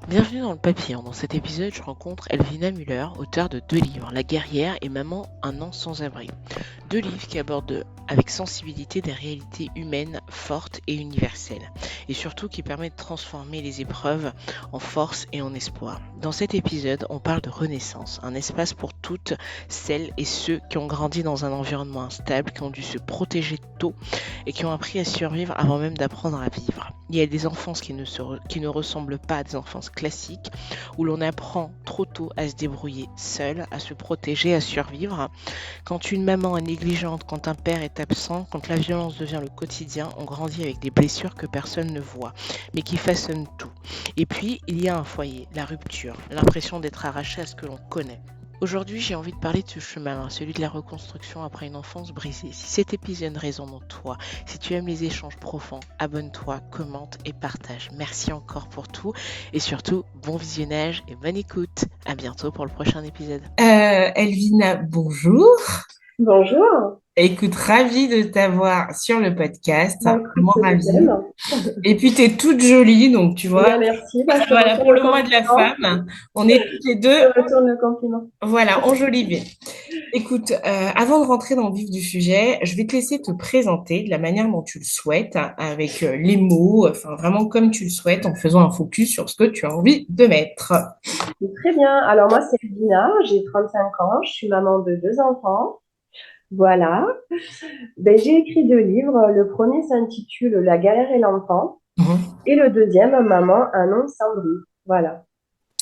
Bienvenue dans le Papillon. Dans cet épisode, je rencontre Elvina Müller, auteure de 2 livres, La guerrière et Maman, un an sans abri. 2 livres qui abordent avec sensibilité des réalités humaines fortes et universelles, et surtout qui permettent de transformer les épreuves en force et en espoir. Dans cet épisode, on parle de renaissance, un espace pour toutes celles et ceux qui ont grandi dans un environnement instable, qui ont dû se protéger tôt et qui ont appris à survivre avant même d'apprendre à vivre. Il y a des enfances qui ne ressemblent pas à des enfances classiques, où l'on apprend trop tôt à se débrouiller seul, à se protéger, à survivre. Quand une maman est négligente, quand un père est absent, quand la violence devient le quotidien, on grandit avec des blessures que personne ne voit, mais qui façonnent tout. Et puis, il y a un foyer, la rupture, l'impression d'être arraché à ce que l'on connaît. Aujourd'hui, j'ai envie de parler de ce chemin, celui de la reconstruction après une enfance brisée. Si cet épisode résonne en toi, si tu aimes les échanges profonds, abonne-toi, commente et partage. Merci encore pour tout et surtout, bon visionnage et bonne écoute. À bientôt pour le prochain épisode. Elvina, bonjour. Bonjour. Écoute, ravie de t'avoir sur le podcast. Bah, écoute, Vraiment de ravie. même. Et puis, tu es toute jolie, donc tu vois, Bien, merci. Bah, je te voilà, retourne pour le le mois de la compliment. femme, on est toutes les Je deux, te retourne le compliment. voilà, enjolivées. Écoute, avant de rentrer dans le vif du sujet, je vais te laisser te présenter de la manière dont tu le souhaites, avec les mots, enfin vraiment comme tu le souhaites, en faisant un focus sur ce que tu as envie de mettre. Très bien. Alors, moi, c'est Dina. J'ai 35 ans. Je suis maman de 2 enfants. Voilà. Ben, j'ai écrit 2 livres. Le premier s'intitule La galère et l'enfant. Mhm. Et le deuxième, Maman, un nom sans bruit. Voilà.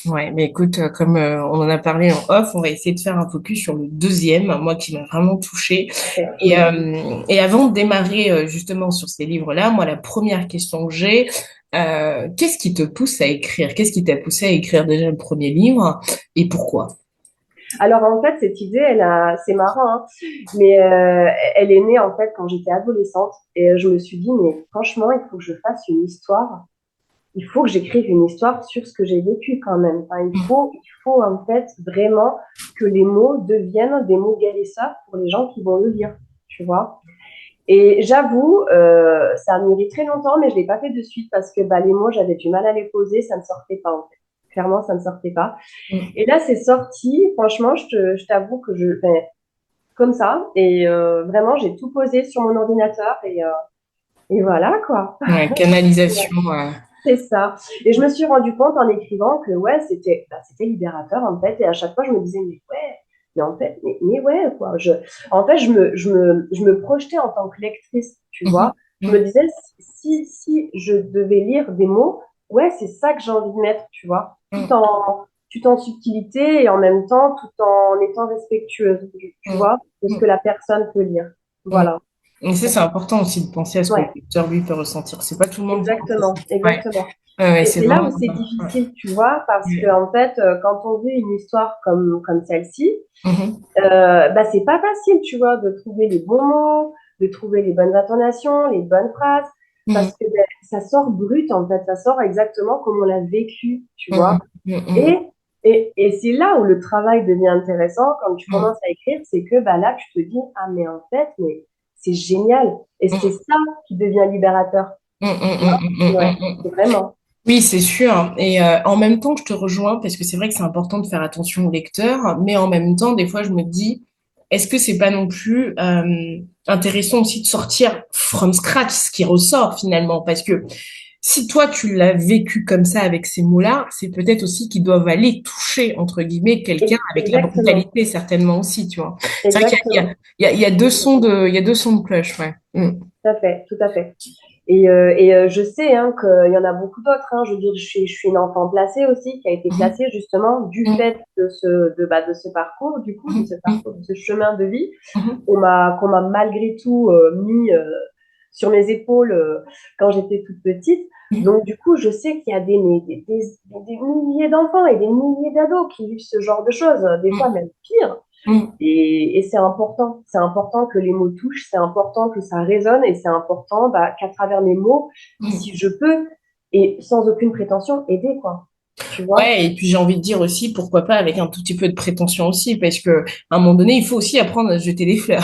Ouais, mais écoute, comme on en a parlé en off, on va essayer de faire un focus sur le deuxième, moi qui m'a vraiment touchée. Parfait. Et avant de démarrer justement sur ces livres-là, moi la première question que j'ai, qu'est-ce qui te pousse à écrire? Qu'est-ce qui t'a poussé à écrire déjà le premier livre et pourquoi? Alors, en fait, cette idée, c'est marrant, hein, mais elle est née, en fait, quand j'étais adolescente. Et je me suis dit, mais franchement, il faut que je fasse une histoire. Il faut que j'écrive une histoire sur ce que j'ai vécu quand même. Enfin, il faut en fait vraiment que les mots deviennent des mots guérisseurs pour les gens qui vont le lire, tu vois. Et j'avoue, ça a mûri très longtemps, mais je l'ai pas fait de suite parce que bah, les mots, j'avais du mal à les poser, ça ne sortait pas en fait. Clairement, ça ne sortait pas. Mm. Et là, c'est sorti. Franchement, je t'avoue que comme ça. Et vraiment, j'ai tout posé sur mon ordinateur et voilà quoi. Ouais, canalisation. C'est ça. Et je me suis rendu compte en écrivant que ouais, c'était libérateur en fait. Et à chaque fois, je me disais, mais ouais, mais en fait, mais ouais, quoi. En fait, je me projetais en tant que lectrice, tu Mhm. vois. Je me Mhm. disais, si je devais lire des mots, ouais, c'est ça que j'ai envie de mettre, tu vois. Tout en subtilité et en même temps, tout en étant respectueuse, tu Mhm. vois, de ce que la personne peut lire. Mhm. Voilà. Et ça, c'est important aussi de penser à ce que le Ouais, lecteur, lui, peut ressentir. C'est pas tout le monde qui pense à ça. exactement, Ouais, exactement. ouais, ouais, Et c'est c'est là vraiment. où c'est Ouais. difficile, tu vois, parce que Ouais. en fait, quand on vit une histoire comme celle-ci, Mhm. bah c'est pas facile, tu vois, de trouver les bons mots, de trouver les bonnes intonations, les bonnes phrases, parce Mhm. que ben, ça sort brut en fait, ça sort exactement comme on l'a vécu, tu vois. Mhm. Mhm. Et et c'est là où le travail devient intéressant quand tu Mhm. commences à écrire, c'est que bah là tu te dis ah mais en fait mais c'est génial et c'est Mhm. ça qui devient libérateur, Mm, mm, tu vois. mm, mm, Ouais, mm, mm. vraiment. Oui, c'est sûr. Et en même temps, je te rejoins parce que c'est vrai que c'est important de faire attention au lecteur, mais en même temps, des fois, je me dis, est-ce que c'est pas non plus intéressant aussi de sortir from scratch ce qui ressort finalement? Parce que si toi, tu l'as vécu comme ça avec ces mots-là, c'est peut-être aussi qu'ils doivent aller toucher, entre guillemets, quelqu'un avec la Exactement, brutalité certainement aussi, tu vois. C'est vrai qu'il y a, exactement. il y a deux sons il y a deux sons de cloche, ouais. Mm. Tout à fait, tout à fait. Et je sais hein, qu'il y en a beaucoup d'autres. Hein. Je veux dire, je suis une enfant placée aussi, qui a été Mhm. placée justement du Mhm. fait de ce parcours, du coup, de ce Mhm. parcours, de ce chemin de vie Mhm. qu'on m'a malgré tout mis sur mes épaules quand j'étais toute petite. Mhm. Donc, du coup, je sais qu'il y a des milliers d'enfants et des milliers d'ados qui vivent ce genre de choses, des fois même pire. Mhm. Et c'est important que les mots touchent, c'est important que ça résonne et c'est important bah, qu'à travers mes mots, Mhm. si je peux, et sans aucune prétention, aider, quoi. Tu vois? Ouais, et puis j'ai envie de dire aussi, pourquoi pas avec un tout petit peu de prétention aussi, parce que à un moment donné, il faut aussi apprendre à se jeter des fleurs.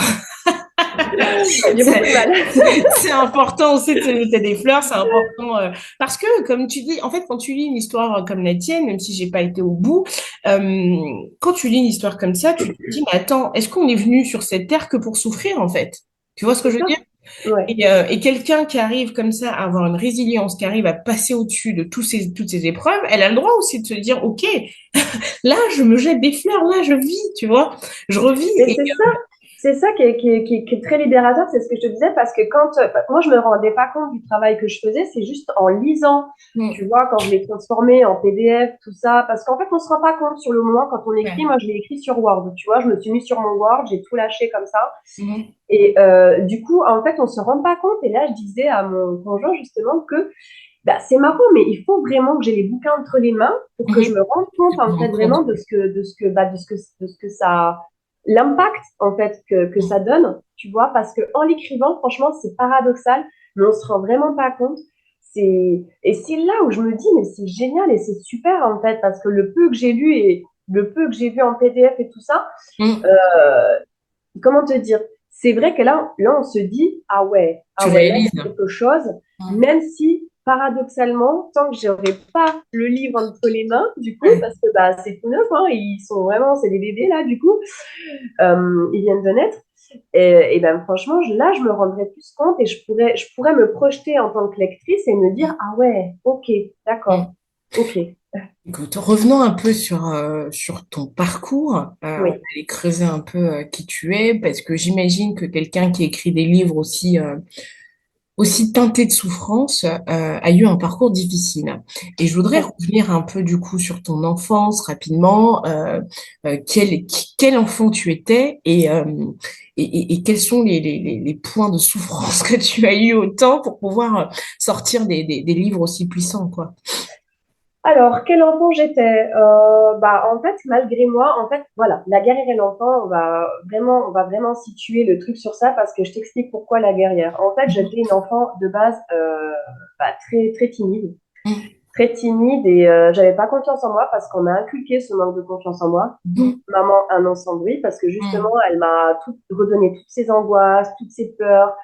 Ça fait beaucoup de mal. C'est important aussi de se jeter des fleurs, c'est important parce que, comme tu dis, en fait, quand tu lis une histoire comme la tienne, même si j'ai pas été au bout, quand tu lis une histoire comme ça, tu te dis, mais attends, est-ce qu'on est venu sur cette terre que pour souffrir, en fait? Tu vois ce que C'est je veux ça. dire? Ouais. Et quelqu'un qui arrive comme ça à avoir une résilience, qui arrive à passer au-dessus de toutes ces épreuves, elle a le droit aussi de se dire, OK, là, je me jette des fleurs, là, je vis, tu vois, je revis. Mais c'est ça qui est très libérateur, c'est ce que je te disais, parce que moi je me rendais pas compte du travail que je faisais, c'est juste en lisant, tu Mm, vois, quand je l'ai transformé en PDF, tout ça, parce qu'en fait on se rend pas compte sur le moment quand on écrit. ouais. Moi je l'ai écrit sur Word, tu vois, je me suis mis sur mon Word, j'ai tout lâché comme ça, Mhm, et du coup en fait on se rend pas compte. Et là je disais à mon conjoint justement que bah, c'est marrant, mais il faut vraiment que j'ai les bouquins entre les mains pour que je mhm. me rende compte, Tu te en fait, rends compte. vraiment de ce que ça, l'impact, en fait, que ça donne, tu vois, parce que en l'écrivant, franchement, c'est paradoxal, mais on se rend vraiment pas compte. Et c'est là où je me dis, mais c'est génial et c'est super, en fait, parce que le peu que j'ai lu et le peu que j'ai vu en PDF et tout ça, Mm. euh, comment te dire? C'est vrai que là, on se dit, Tu ah ouais, là, il y réalises. a quelque chose, Mm. même si, paradoxalement, tant que j'aurai pas le livre entre les mains, du coup, Ouais. parce que bah, c'est tout neuf, hein, ils sont vraiment, c'est des bébés, là, du coup, ils viennent de naître. Et ben, franchement, là, je me rendrai plus compte et je pourrais me projeter en tant que lectrice et me dire, ah ouais, ok, d'accord, Mm. ok, Écoute, revenons un peu sur ton parcours. On va oui. aller creuser un peu qui tu es, parce que j'imagine que quelqu'un qui écrit des livres aussi teintés de souffrance a eu un parcours difficile. Et je voudrais revenir un peu du coup sur ton enfance rapidement. Quel enfant tu étais et quels sont les points de souffrance que tu as eu autant pour pouvoir sortir des livres aussi puissants, quoi. Alors, quel enfant j'étais? Bah, en fait, malgré moi, en fait, voilà, la guerrière et l'enfant, on va vraiment situer le truc sur ça parce que je t'explique pourquoi la guerrière. En fait, j'étais une enfant de base bah, très très timide, et j'avais pas confiance en moi parce qu'on m'a inculqué ce manque de confiance en moi. D'où Mhm. maman un an sans bruit parce que justement, Mhm. elle m'a redonné toutes ses angoisses, toutes ses peurs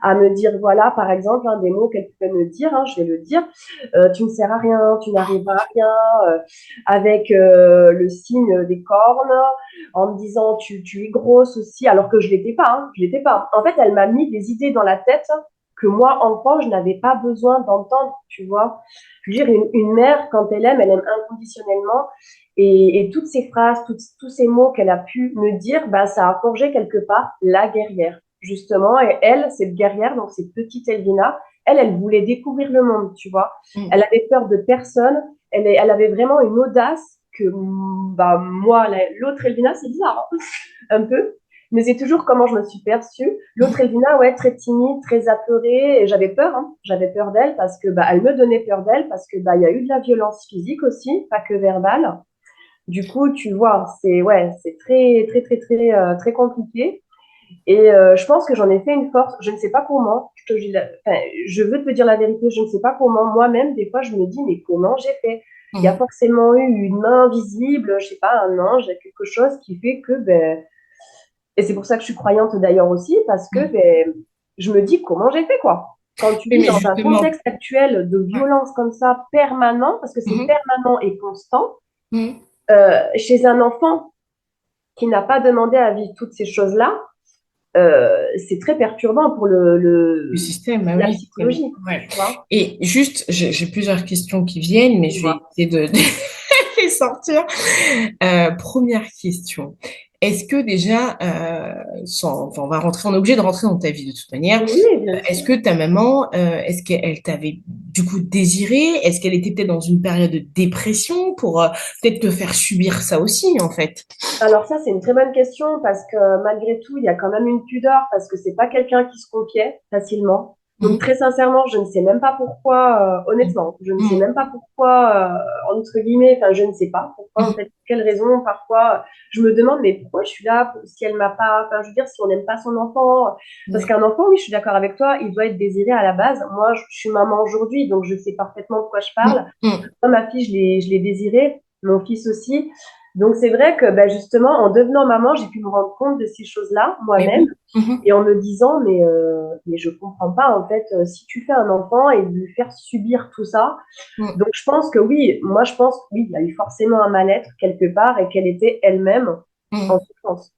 à me dire, voilà, par exemple, des mots qu'elle pouvait me dire, je vais le dire, tu ne sers à rien, tu n'arriveras à rien, avec le signe des cornes, en me disant, tu es grosse aussi, alors que je l'étais pas, je l'étais pas. En fait, elle m'a mis des idées dans la tête que moi, enfant, je n'avais pas besoin d'entendre, tu vois. Je veux dire, une mère, quand elle aime inconditionnellement. Et toutes ces phrases, tous ces mots qu'elle a pu me dire, bah, ça a forgé quelque part la guerrière justement. Et elle, cette guerrière, donc cette petite Elvina, elle voulait découvrir le monde, tu vois. Elle Mhm. avait peur de personne. Elle avait vraiment une audace que, bah, moi, l'autre Elvina, c'est bizarre, hein, un peu. Mais c'est toujours comment je me suis perçue. L'autre Elvina, ouais, très timide, très apeurée. Et j'avais peur, J'avais peur d'elle parce que, bah, elle me donnait peur d'elle parce que, bah, il y a eu de la violence physique aussi, pas que verbale. Du coup, tu vois, c'est très, très, très, très, très compliqué. Et je pense que j'en ai fait une force. Je ne sais pas comment. Enfin, je veux te dire la vérité. Je ne sais pas comment. Moi-même, des fois, je me dis, mais comment j'ai fait? Il y a Mhm. forcément eu une main invisible, je sais pas, un ange, quelque chose qui fait que, ben, et c'est pour ça que je suis croyante d'ailleurs aussi, parce que Mhm. ben, je me dis comment j'ai fait, quoi. Quand tu Oui, vis mais dans un justement. contexte actuel de Ouais. violence comme ça, permanent, parce que c'est Mhm. permanent et constant, Mhm. chez un enfant qui n'a pas demandé à vivre toutes ces choses-là, c'est très perturbant pour Le système, ah la oui. psychologie, Ouais. tu vois. Et juste, j'ai plusieurs questions qui viennent, mais je vais Dis-moi. essayer de les sortir. Première question. Est-ce que déjà, enfin, on est obligé de rentrer dans ta vie de toute manière. Oui, bien Est-ce sûr. que ta maman, est-ce qu'elle t'avait du coup désiré? Est-ce qu'elle était peut-être dans une période de dépression pour peut-être te faire subir ça aussi, en fait? Alors ça, c'est une très bonne question parce que malgré tout, il y a quand même une pudeur parce que c'est pas quelqu'un qui se confiait facilement. Donc Mhm. très sincèrement, je ne sais même pas pourquoi, honnêtement, je ne sais Mhm. même pas pourquoi, entre guillemets, enfin je ne sais pas pourquoi, en Mhm. fait, pour quelle raison, parfois, je me demande, mais pourquoi je suis là, si elle m'a pas, enfin je veux dire, si on n'aime pas son enfant, parce Ouais. qu'un enfant, oui, je suis d'accord avec toi, il doit être désiré à la base. Moi, je suis maman aujourd'hui, donc je sais parfaitement de quoi je parle. Mhm. Moi, ma fille, je l'ai désirée, mon fils aussi. Donc, c'est vrai que bah, justement, en devenant maman, j'ai pu me rendre compte de ces choses-là Mais moi-même oui. Mhm. et en me disant, mais je comprends pas, en fait, si tu fais un enfant et de lui faire subir tout ça. Mhm. Donc, je pense que oui, moi, je pense, oui, il y a eu forcément un mal-être quelque part et qu'elle était elle-même en Mhm. souffrance.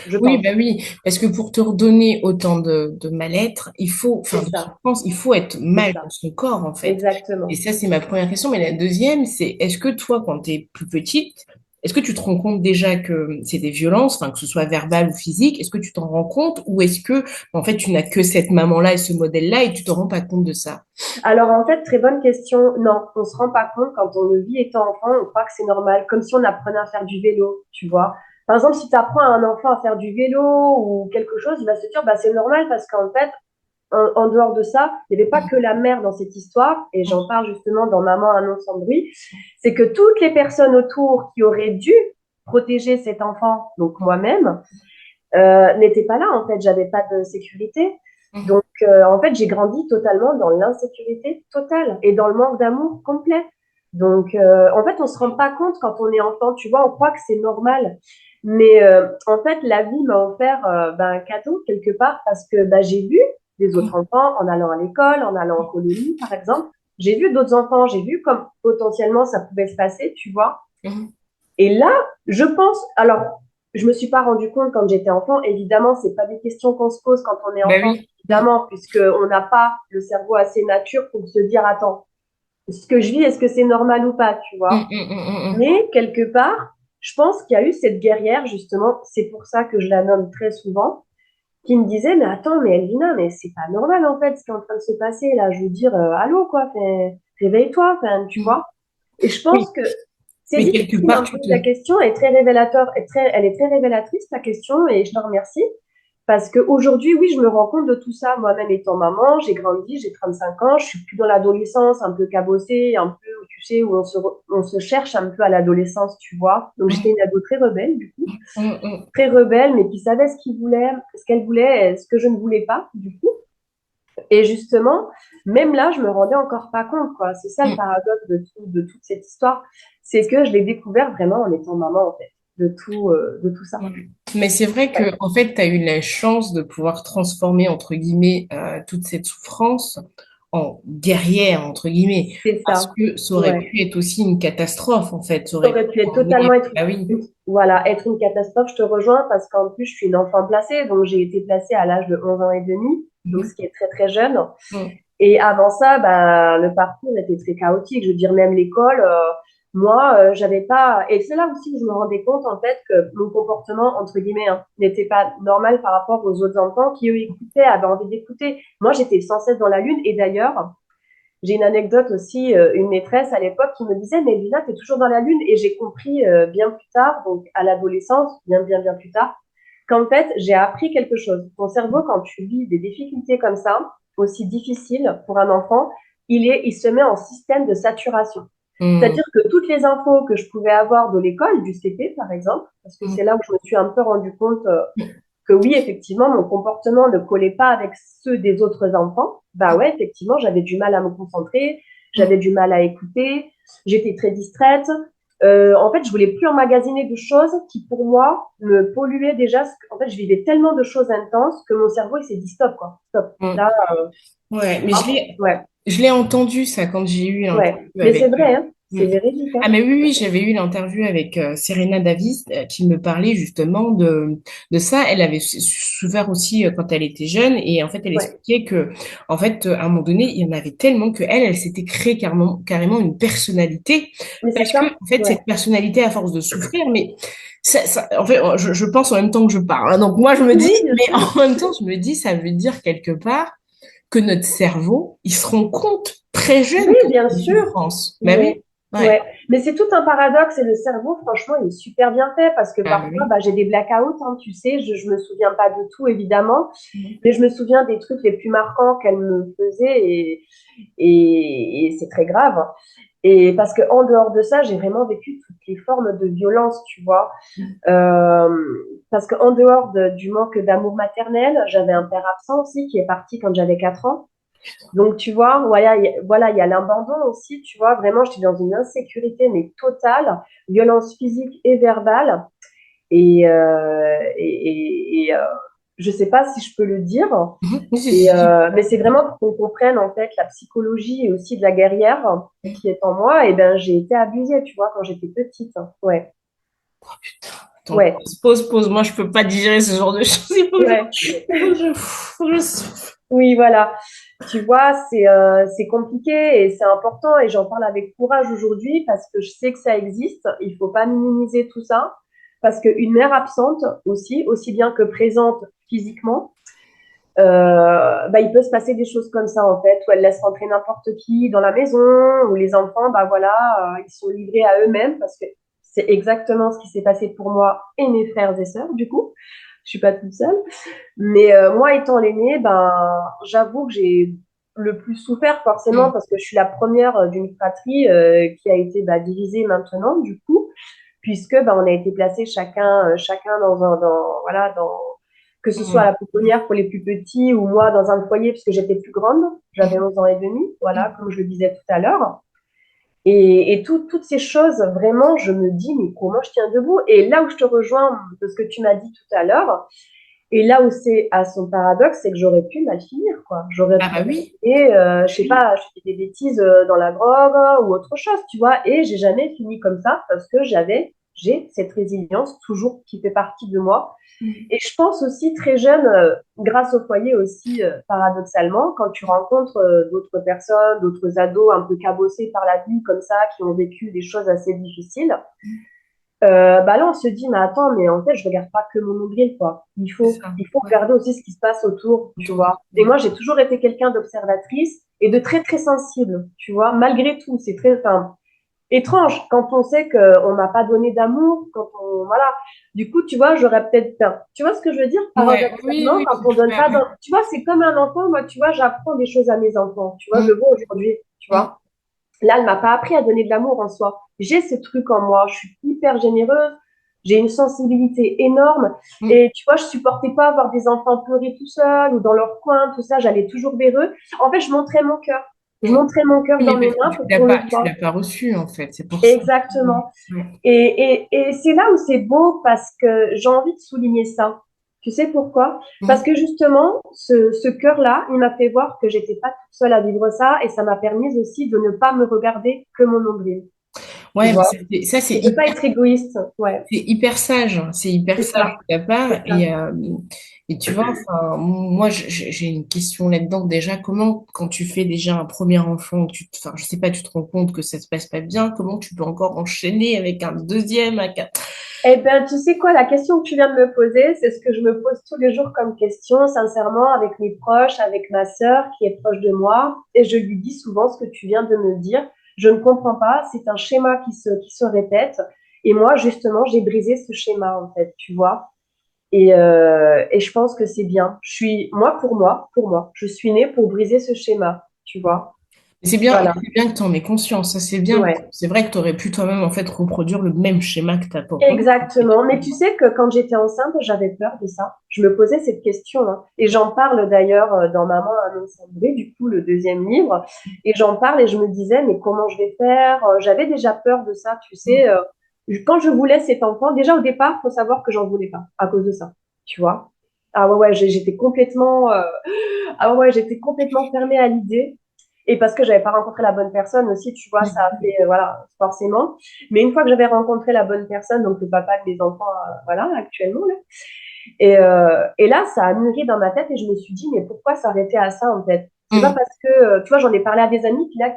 Je Oui, pense. bah oui, parce que pour te redonner autant de mal-être, C'est enfin, de ça, souffrance, il faut être c'est mal dans ça. son corps, en fait. Et Exactement. ça, c'est ma première question. Mais la deuxième, c'est est-ce que toi, quand tu es plus petite, est-ce que tu te rends compte déjà que c'est des violences, enfin, que ce soit verbal ou physique, est-ce que tu t'en rends compte ou est-ce que, en fait, tu n'as que cette maman-là et ce modèle-là et tu te rends pas compte de ça? Alors, en fait, très bonne question. Non, on se rend pas compte quand on le vit étant enfant, on croit que c'est normal, comme si on apprenait à faire du vélo, tu vois. Par exemple, si tu apprends à un enfant à faire du vélo ou quelque chose, il va se dire, bah, c'est normal parce qu'en fait, en dehors de ça, il n'y avait pas que la mère dans cette histoire, et j'en parle justement dans Maman, un nom sans bruit, c'est que toutes les personnes autour qui auraient dû protéger cet enfant, donc moi-même, n'étaient pas là, en fait, j'avais pas de sécurité. Donc, en fait, j'ai grandi totalement dans l'insécurité totale et dans le manque d'amour complet. Donc, en fait, on se rend pas compte quand on est enfant, tu vois, on croit que c'est normal. Mais en fait, la vie m'a offert ben, un cadeau quelque part parce que ben, j'ai vu des autres enfants en allant à l'école, en allant en colonie, par exemple. J'ai vu d'autres enfants, j'ai vu comme potentiellement ça pouvait se passer, tu vois. Mhm. Et là, je pense, alors, je me suis pas rendu compte quand j'étais enfant. Évidemment, c'est pas des questions qu'on se pose quand on est Bah enfant, oui. Mhm. évidemment, puisque on n'a pas le cerveau assez nature pour se dire, attends, ce que je vis, est-ce que c'est normal ou pas, tu Mhm, vois? mhm, mhm, Mais quelque part, je pense qu'il y a eu cette guerrière, justement, c'est pour ça que je la nomme très souvent, qui me disait, mais attends, mais Elvina, mais c'est pas normal, en fait, ce qui est en train de se passer, là. Je veux dire, allô, quoi, réveille-toi, tu mhm. vois? Et je Oui, pense que c'est mais quelque difficile part, un peu ta question, elle est très révélateur, elle est très révélatrice ta question et je te remercie parce qu'aujourd'hui, oui, je me rends compte de tout ça. Moi-même étant maman, j'ai grandi, j'ai 35 ans, je suis plus dans l'adolescence, un peu cabossée, un peu, tu sais, où on se cherche un peu à l'adolescence, tu vois. Donc j'étais Mhm, une ado très rebelle, du coup, mhm, mhm. très rebelle, mais qui savait ce qu'elle voulait, et ce que je ne voulais pas, du coup. Et justement, même là, je me rendais encore pas compte, quoi. C'est ça le paradoxe de toute cette histoire, c'est que je l'ai découvert vraiment en étant maman, en fait, de tout ça. Ouais. Mais c'est vrai Ouais, que en fait, tu as eu la chance de pouvoir transformer, entre guillemets, toute cette souffrance en guerrière, entre guillemets, c'est parce ça. que ça aurait Ouais. pu être aussi une catastrophe, en fait. Ça Ça aurait pu aurait pu être totalement emmener... être, Ah oui. voilà, être une catastrophe. Je te rejoins parce qu'en plus, je suis une enfant placée, donc j'ai été placée à l'âge de 11 ans et demi, donc Mhm. ce qui est très très jeune. Mhm. Et avant ça, bah, le parcours était très chaotique. Je veux dire, même l'école, moi, j'avais pas. Et c'est là aussi que je me rendais compte, en fait, que mon comportement, entre guillemets, hein, n'était pas normal par rapport aux autres enfants qui, eux, écoutaient, avaient envie d'écouter. Moi, j'étais sans cesse dans la lune. Et d'ailleurs, j'ai une anecdote aussi, une maîtresse à l'époque qui me disait, mais Lina, t'es toujours dans la lune. Et j'ai compris bien plus tard, donc à l'adolescence, bien plus tard, qu'en fait, j'ai appris quelque chose. Ton cerveau, quand tu vis des difficultés comme ça, aussi difficiles pour un enfant, il se met en système de saturation. Mhm. C'est-à-dire que toutes les infos que je pouvais avoir de l'école, du CP par exemple, parce que c'est là où je me suis un peu rendu compte que oui, effectivement, mon comportement ne collait pas avec ceux des autres enfants, bah ouais, effectivement, j'avais du mal à me concentrer, j'avais Mhm. du mal à écouter, j'étais très distraite. En fait, je voulais plus emmagasiner de choses qui, pour moi, me polluaient déjà. En fait, je vivais tellement de choses intenses que mon cerveau, il s'est dit stop, quoi, stop. Mhm. Là, Ouais, mais ah, ouais, je l'ai entendu ça quand j'ai eu l'interview ouais. Mais c'est avec. vrai, hein, Mm. c'est véridique, Ah hein. mais oui, oui, j'avais eu l'interview avec Serena Davis qui me parlait justement de ça. Elle avait souffert aussi quand elle était jeune et en fait elle Ouais. expliquait que en fait à un moment donné il y en avait tellement que elle s'était créé carrément une personnalité Mais c'est parce que ça, en fait ouais. cette personnalité à force de souffrir mais en fait je pense en même temps que je parle hein. Donc moi je me Oui, dis bien mais sûr. en même temps je me dis ça veut dire quelque part que notre cerveau, il se rend compte très Oui, jeune que bien c'est une sûr. souffrance. Bah oui, Ouais, ouais. ouais. Mais c'est tout un paradoxe et le cerveau, franchement, il est super bien fait parce que Ah bah parfois, oui. bah, j'ai des blackouts, hein, tu sais, je me souviens pas de tout, évidemment, Mhm. mais je me souviens des trucs les plus marquants qu'elle me faisait et c'est très grave. Et parce que en dehors de ça, j'ai vraiment vécu toutes les formes de violence, tu vois. Euh, parce qu'en dehors du manque d'amour maternel, j'avais un père absent aussi qui est parti quand j'avais 4 ans. Donc, tu vois, voilà, il y a l'abandon aussi, tu vois. Vraiment, j'étais dans une insécurité, mais totale, violence physique et verbale. Et je sais pas si je peux le dire, Oui, si. mais c'est vraiment pour qu'on comprenne en fait la psychologie et aussi de la guerrière qui est en moi. Et ben, j'ai été abusée, tu vois, quand j'étais petite. Ouais, Oh, putain. Attends, ouais, pause. Moi, je peux pas digérer ce genre de choses. ouais. Faut que je souffle. Oui, voilà. Tu vois, c'est compliqué et c'est important et j'en parle avec courage aujourd'hui parce que je sais que ça existe. Il faut pas minimiser tout ça parce qu'une mère absente aussi, aussi bien que présente physiquement, bah, il peut se passer des choses comme ça en fait, où elle laisse rentrer n'importe qui dans la maison, où les enfants, bah voilà, ils sont livrés à eux-mêmes parce que c'est exactement ce qui s'est passé pour moi et mes frères et sœurs du coup. Je suis pas toute seule. Mais moi, étant l'aînée, ben, j'avoue que j'ai le plus souffert forcément parce que je suis la première d'une fratrie qui a été bah, divisée maintenant, du coup, puisque bah, on a été placés chacun voilà, que ce soit à la pouponnière pour les plus petits ou moi dans un foyer puisque j'étais plus grande, j'avais 11 ans et demi, voilà, comme je le disais tout à l'heure. Et toutes ces choses, vraiment, je me dis, mais comment je tiens debout? Et là où je te rejoins de ce que tu m'as dit tout à l'heure, et là où c'est à son paradoxe, c'est que j'aurais pu mal finir, quoi. J'aurais Ah pu bah oui. et je sais pas, je fais des bêtises dans la drogue ou autre chose, tu vois. Et j'ai jamais fini comme ça parce que j'ai cette résilience toujours qui fait partie de moi. Et je pense aussi très jeune, grâce au foyer aussi, paradoxalement, quand tu rencontres d'autres personnes, d'autres ados un peu cabossés par la vie comme ça, qui ont vécu des choses assez difficiles, bah là, on se dit, mais attends, mais en fait, je regarde pas que mon nombril, quoi. C'est ça. Il faut Ouais. regarder aussi ce qui se passe autour, tu Autour de vois. Et toi. moi, j'ai toujours été quelqu'un d'observatrice et de très, très sensible, tu vois. Malgré tout, c'est très, enfin, étrange quand on sait qu'on m'a pas donné d'amour, quand on, voilà. Du coup, tu vois, j'aurais peut-être, enfin, tu vois ce que je veux dire? Ouais, oui, Paradoxalement, oui. quand on donne pas, tu vois, c'est comme un enfant, moi, tu vois, j'apprends des choses à mes enfants, tu vois, je le vois aujourd'hui, tu Mm. vois. Là, elle m'a pas appris à donner de l'amour en soi. J'ai ce truc en moi. Je suis hyper généreuse. J'ai une sensibilité énorme. Mm. Et tu vois, je supportais pas voir des enfants pleurer tout seuls ou dans leur coin, tout ça. J'allais toujours vers eux. En fait, je montrais mon cœur. Je Mm. montrais mon cœur Oui, dans mais mes parce que mains pour qu'on le tu l'as voit. pas reçu, en fait. C'est pour ça. Exactement. Ouais. Et c'est là où c'est beau parce que j'ai envie de souligner ça. Tu sais pourquoi? Parce Mm. que justement, ce cœur-là, il m'a fait voir que j'étais pas toute seule à vivre ça et ça m'a permis aussi de ne pas me regarder que mon nombril. Tu Ouais, mais vois? ça, Et de pas être égoïste. Ouais, c'est hyper sage, hein. C'est hyper c'est sage ça, de ta part. c'est ça. Et tu vois, enfin, moi, j'ai une question là-dedans. Déjà, comment, quand tu fais déjà un premier enfant, enfin, je sais pas, tu te rends compte que ça se passe pas bien, comment tu peux encore enchaîner avec un deuxième, un quatre? Eh ben, tu sais quoi, la question que tu viens de me poser, c'est ce que je me pose tous les jours comme question, sincèrement, avec mes proches, avec ma sœur qui est proche de moi, et je lui dis souvent ce que tu viens de me dire. Je ne comprends pas, c'est un schéma qui se répète, et moi, justement, j'ai brisé ce schéma, en fait, tu vois. Et je pense que c'est bien. Pour moi, je suis née pour briser ce schéma, tu vois. Voilà. C'est bien que tu en aies conscience. Ça, c'est bien. Ouais. C'est vrai que tu aurais pu toi-même, en fait, reproduire le même schéma que ta papa. Exactement. Mais tu sais que quand j'étais enceinte, j'avais peur de ça. Je me posais cette question, hein. Et j'en parle d'ailleurs dans Maman un homme sans bruit, du coup, le deuxième livre. Et j'en parle et je me disais, mais comment je vais faire? J'avais déjà peur de ça, tu sais. Quand je voulais cet enfant, déjà au départ, faut savoir que j'en voulais pas à cause de ça, tu vois. Ah ouais, ouais, j'étais complètement, ah ouais, j'étais complètement fermée à l'idée. Et parce que j'avais pas rencontré la bonne personne aussi, tu vois, ça a fait, voilà, forcément. Mais une fois que j'avais rencontré la bonne personne, donc le papa de mes enfants, voilà, actuellement, là, et là, ça a mûri dans ma tête et je me suis dit, mais pourquoi s'arrêter à ça, en fait? C'est pas Mm. parce que, tu vois, j'en ai parlé à des amis qui, là,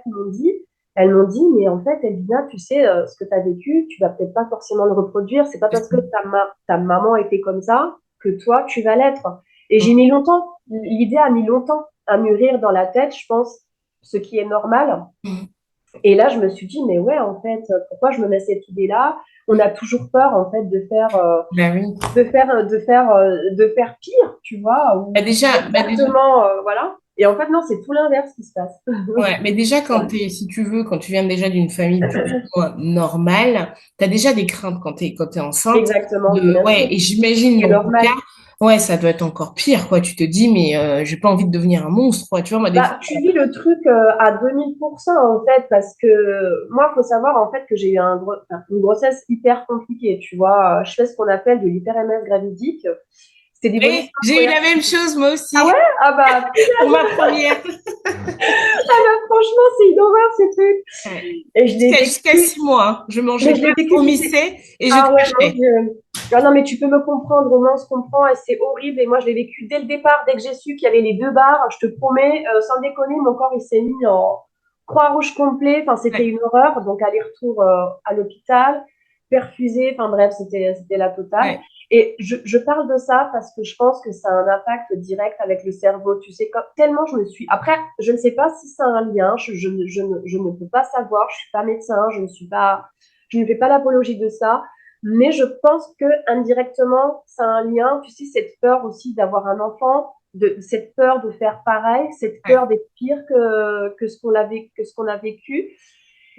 elles m'ont dit, mais en fait, Elvina, tu sais, ce que tu as vécu, tu vas peut-être pas forcément le reproduire. C'est pas parce que ta maman était comme ça que toi, tu vas l'être. Et j'ai mis longtemps, l'idée a mis longtemps à mûrir dans la tête, je pense, ce qui est normal. Mm. Et là, je me suis dit, mais ouais, en fait, pourquoi je me mets cette idée-là? On a toujours peur, en fait, Bah oui. de faire pire, tu vois, ou Déjà, exactement, voilà. Et en fait, non, c'est tout l'inverse qui se passe. ouais, mais déjà, Ouais. si tu veux, quand tu viens déjà d'une famille plus ou moins normale, tu as déjà des craintes quand tu es enceinte. Exactement, bien Ouais, sûr, et j'imagine c'est dans ton cas, normal. Ouais, ça doit être encore pire, quoi. Tu te dis, mais j'ai pas envie de devenir un monstre, quoi. Tu vois, moi, des fois. Bah, tu vis le truc à 2000% en fait, parce que moi, faut savoir en fait que j'ai eu une grossesse hyper compliquée, tu vois. Je fais ce qu'on appelle de l'hyper-MS gravidique. C'était des bonus J'ai eu la incroyables. même chose, moi Ah aussi, ouais? Ah bah, pour ma première. franchement, c'est une horreur ces trucs. Ouais. Et je l'ai Jusqu'à vécu, 6 mois, hein. Je mangeais mais je pas, l'ai je vécu, tu sais. vomissais et je Ah ouais, mon crachais. Dieu. Ah non, mais tu peux me comprendre, Romain, on se comprend et c'est horrible. Et moi, je l'ai vécu dès le départ, dès que j'ai su qu'il y avait les deux barres. Je te promets, sans déconner, mon corps, il s'est mis en croix rouge complet. Enfin, c'était Ouais, une horreur. Donc, aller-retour à l'hôpital, perfusé. Enfin, bref, c'était la totale. ouais, Et je parle de ça parce que je pense que ça a un impact direct avec le cerveau. Tu sais, tellement je me suis. Après, je ne sais pas si c'est un lien. Je ne peux pas savoir. Je suis pas médecin. Je ne fais pas l'apologie de ça. Mais je pense que indirectement, ça a un lien. Tu sais, cette peur aussi d'avoir un enfant, cette peur de faire pareil, cette ouais. peur d'être pire que ce qu'on a vécu.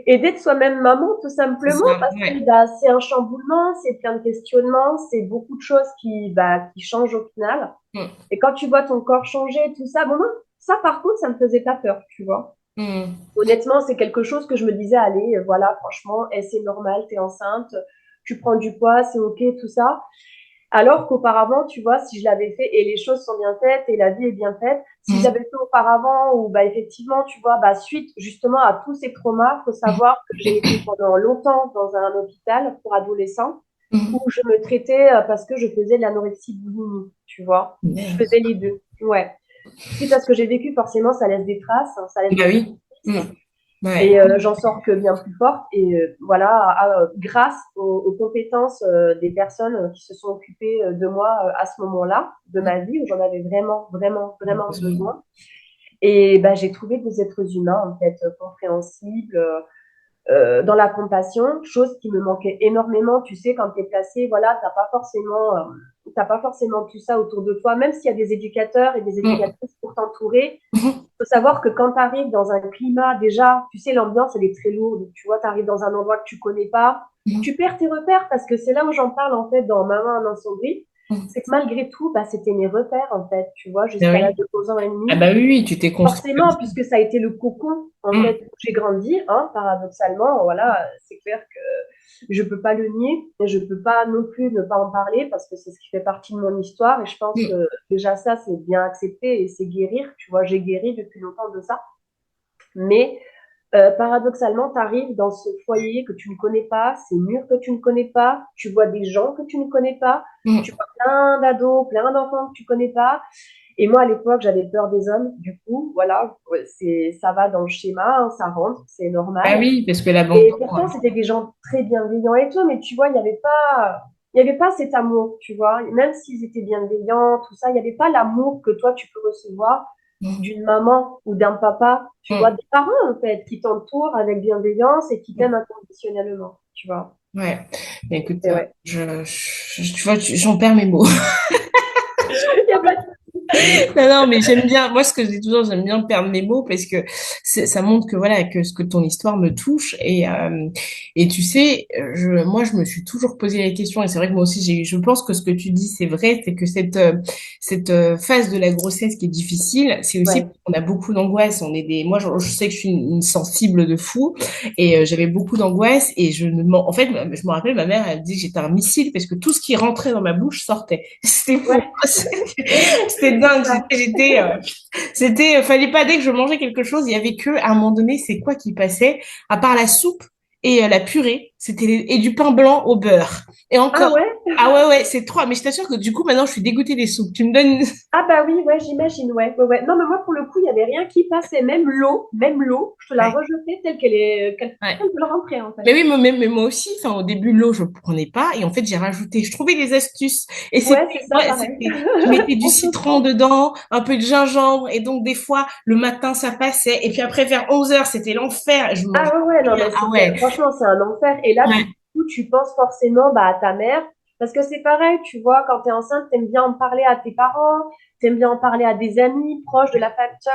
Et d'être soi-même maman, tout C'est simplement, ça, parce que ouais. bah, c'est un chamboulement, c'est plein de questionnements, c'est beaucoup de choses qui changent au final. Mm, Et quand tu vois ton corps changer, tout ça, bon, moi, ça par contre, ça me faisait pas peur, tu vois. mm, Honnêtement, c'est quelque chose que je me disais, allez, voilà, franchement, c'est normal, t'es enceinte, tu prends du poids, c'est ok, tout ça. Alors qu'auparavant, tu vois, si je l'avais fait, et les choses sont bien faites, et la vie est bien faite, si je mm, l'avais fait auparavant, ou bah effectivement, tu vois, bah suite justement à tous ces traumas, faut mm, savoir que j'ai été pendant longtemps dans un hôpital pour adolescents, où mm. je me traitais parce que je faisais de l'anorexie boulimie, tu vois. Je Merde. faisais les deux, ouais. Suite à ce que j'ai vécu, forcément, ça laisse des traces, hein, ça laisse Bah des oui. traces. Ouais. Et j'en sors que bien plus forte. Et voilà, grâce aux compétences des personnes qui se sont occupées de moi à ce moment-là, de ma vie, où j'en avais vraiment, vraiment, vraiment Heureusement. besoin. Et bah, j'ai trouvé des êtres humains, en fait, compréhensibles, dans la compassion, chose qui me manquait énormément. Tu sais, quand tu es placé, voilà, t'as pas forcément tout ça autour de toi, même s'il y a des éducateurs et des Mm, éducatrices pour t'entourer. mm, Faut savoir que quand tu arrives dans un climat, déjà, tu sais, l'ambiance, elle est très lourde. Tu vois, tu arrives dans un endroit que tu connais pas, mm, tu perds tes repères parce que c'est là où j'en parle, en fait, dans Maman un incendie. mm. C'est que malgré tout, bah, c'était mes repères, en fait, tu vois, Bah jusqu'à l'âge oui. de 11 ans et Ah demi. bah oui, oui, tu t'es construit comme Forcément, ça. puisque ça a été le cocon, en fait, Mm, où j'ai grandi, hein, paradoxalement, voilà, c'est clair que je peux pas le nier, et je peux pas non plus ne pas en parler parce que c'est ce qui fait partie de mon histoire, et je pense mm. que déjà ça, c'est bien accepté et c'est guérir, tu vois, j'ai guéri depuis longtemps de ça. Mais paradoxalement, tu arrives dans ce foyer que tu ne connais pas, ces murs que tu ne connais pas, tu vois des gens que tu ne connais pas, tu Mm. vois plein d'ados, plein d'enfants que tu connais pas. Et moi, à l'époque, j'avais peur des hommes. Du coup, voilà, ouais, ça va dans le schéma, hein, ça rentre, c'est Bah normal. oui, parce que Et l'abandon. pourtant, c'était des gens très bienveillants et tout, mais tu vois, il y avait pas cet amour, tu vois. Même s'ils étaient bienveillants, tout ça, il n'y avait pas l'amour que toi, tu peux recevoir Mm, d'une maman ou d'un papa, tu vois, mm, des parents, en fait, qui t'entourent avec bienveillance et qui t'aiment mm. inconditionnellement, tu vois. Ouais. Mais écoute, Et ouais. tu vois, j'en perds mes mots. Il y a pas de... Non, non, mais j'aime bien, moi, ce que je dis toujours, j'aime bien perdre mes mots parce que ça montre que voilà, que ce que ton histoire me touche et tu sais, moi, je me suis toujours posé la question et c'est vrai que moi aussi, je pense que ce que tu dis, c'est vrai, c'est que cette phase de la grossesse qui est difficile, c'est aussi Ouais. parce qu'on a beaucoup d'angoisse, moi, je sais que je suis une sensible de fou et j'avais beaucoup d'angoisse et en fait, je me rappelle, ma mère, elle dit que j'étais un missile parce que tout ce qui rentrait dans ma bouche sortait. C'était fou. Ouais, C'était c'est dingue. ça. Fallait pas dès que je mangeais quelque chose, il y avait que, à un moment donné, c'est quoi qui passait? À part la soupe et la purée, et du pain blanc au beurre. Et Ah encore. ouais? Ah ouais, ouais, c'est trop. Mais je t'assure que du coup, maintenant, je suis dégoûtée des soupes. Tu me donnes. Ah bah oui, ouais, j'imagine, ouais, ouais, ouais. Non, mais moi, pour le coup, il n'y avait rien qui passait. Même l'eau, je te la Ouais, rejetais telle qu'elle est, ouais. telle qu'elle rentrait, en fait. Mais oui, mais moi aussi, enfin, au début, l'eau, je prenais pas, et en fait, j'ai rajouté, je trouvais des astuces, et Ouais, c'est ça, pareil. je mettais du On se citron comprend. dedans, un peu de gingembre, et donc, des fois, le matin, ça passait, et puis après, vers 11 heures, c'était l'enfer, je mangeais Ah ouais, ouais, non, rien. mais Ah ouais, franchement, c'est un enfer. Et là, du ouais, coup, tu penses forcément bah, à ta mère, parce que c'est pareil, tu vois, quand tu es enceinte, t'aimes bien en parler à tes parents, t'aimes bien en parler à des amis proches de la famille, tu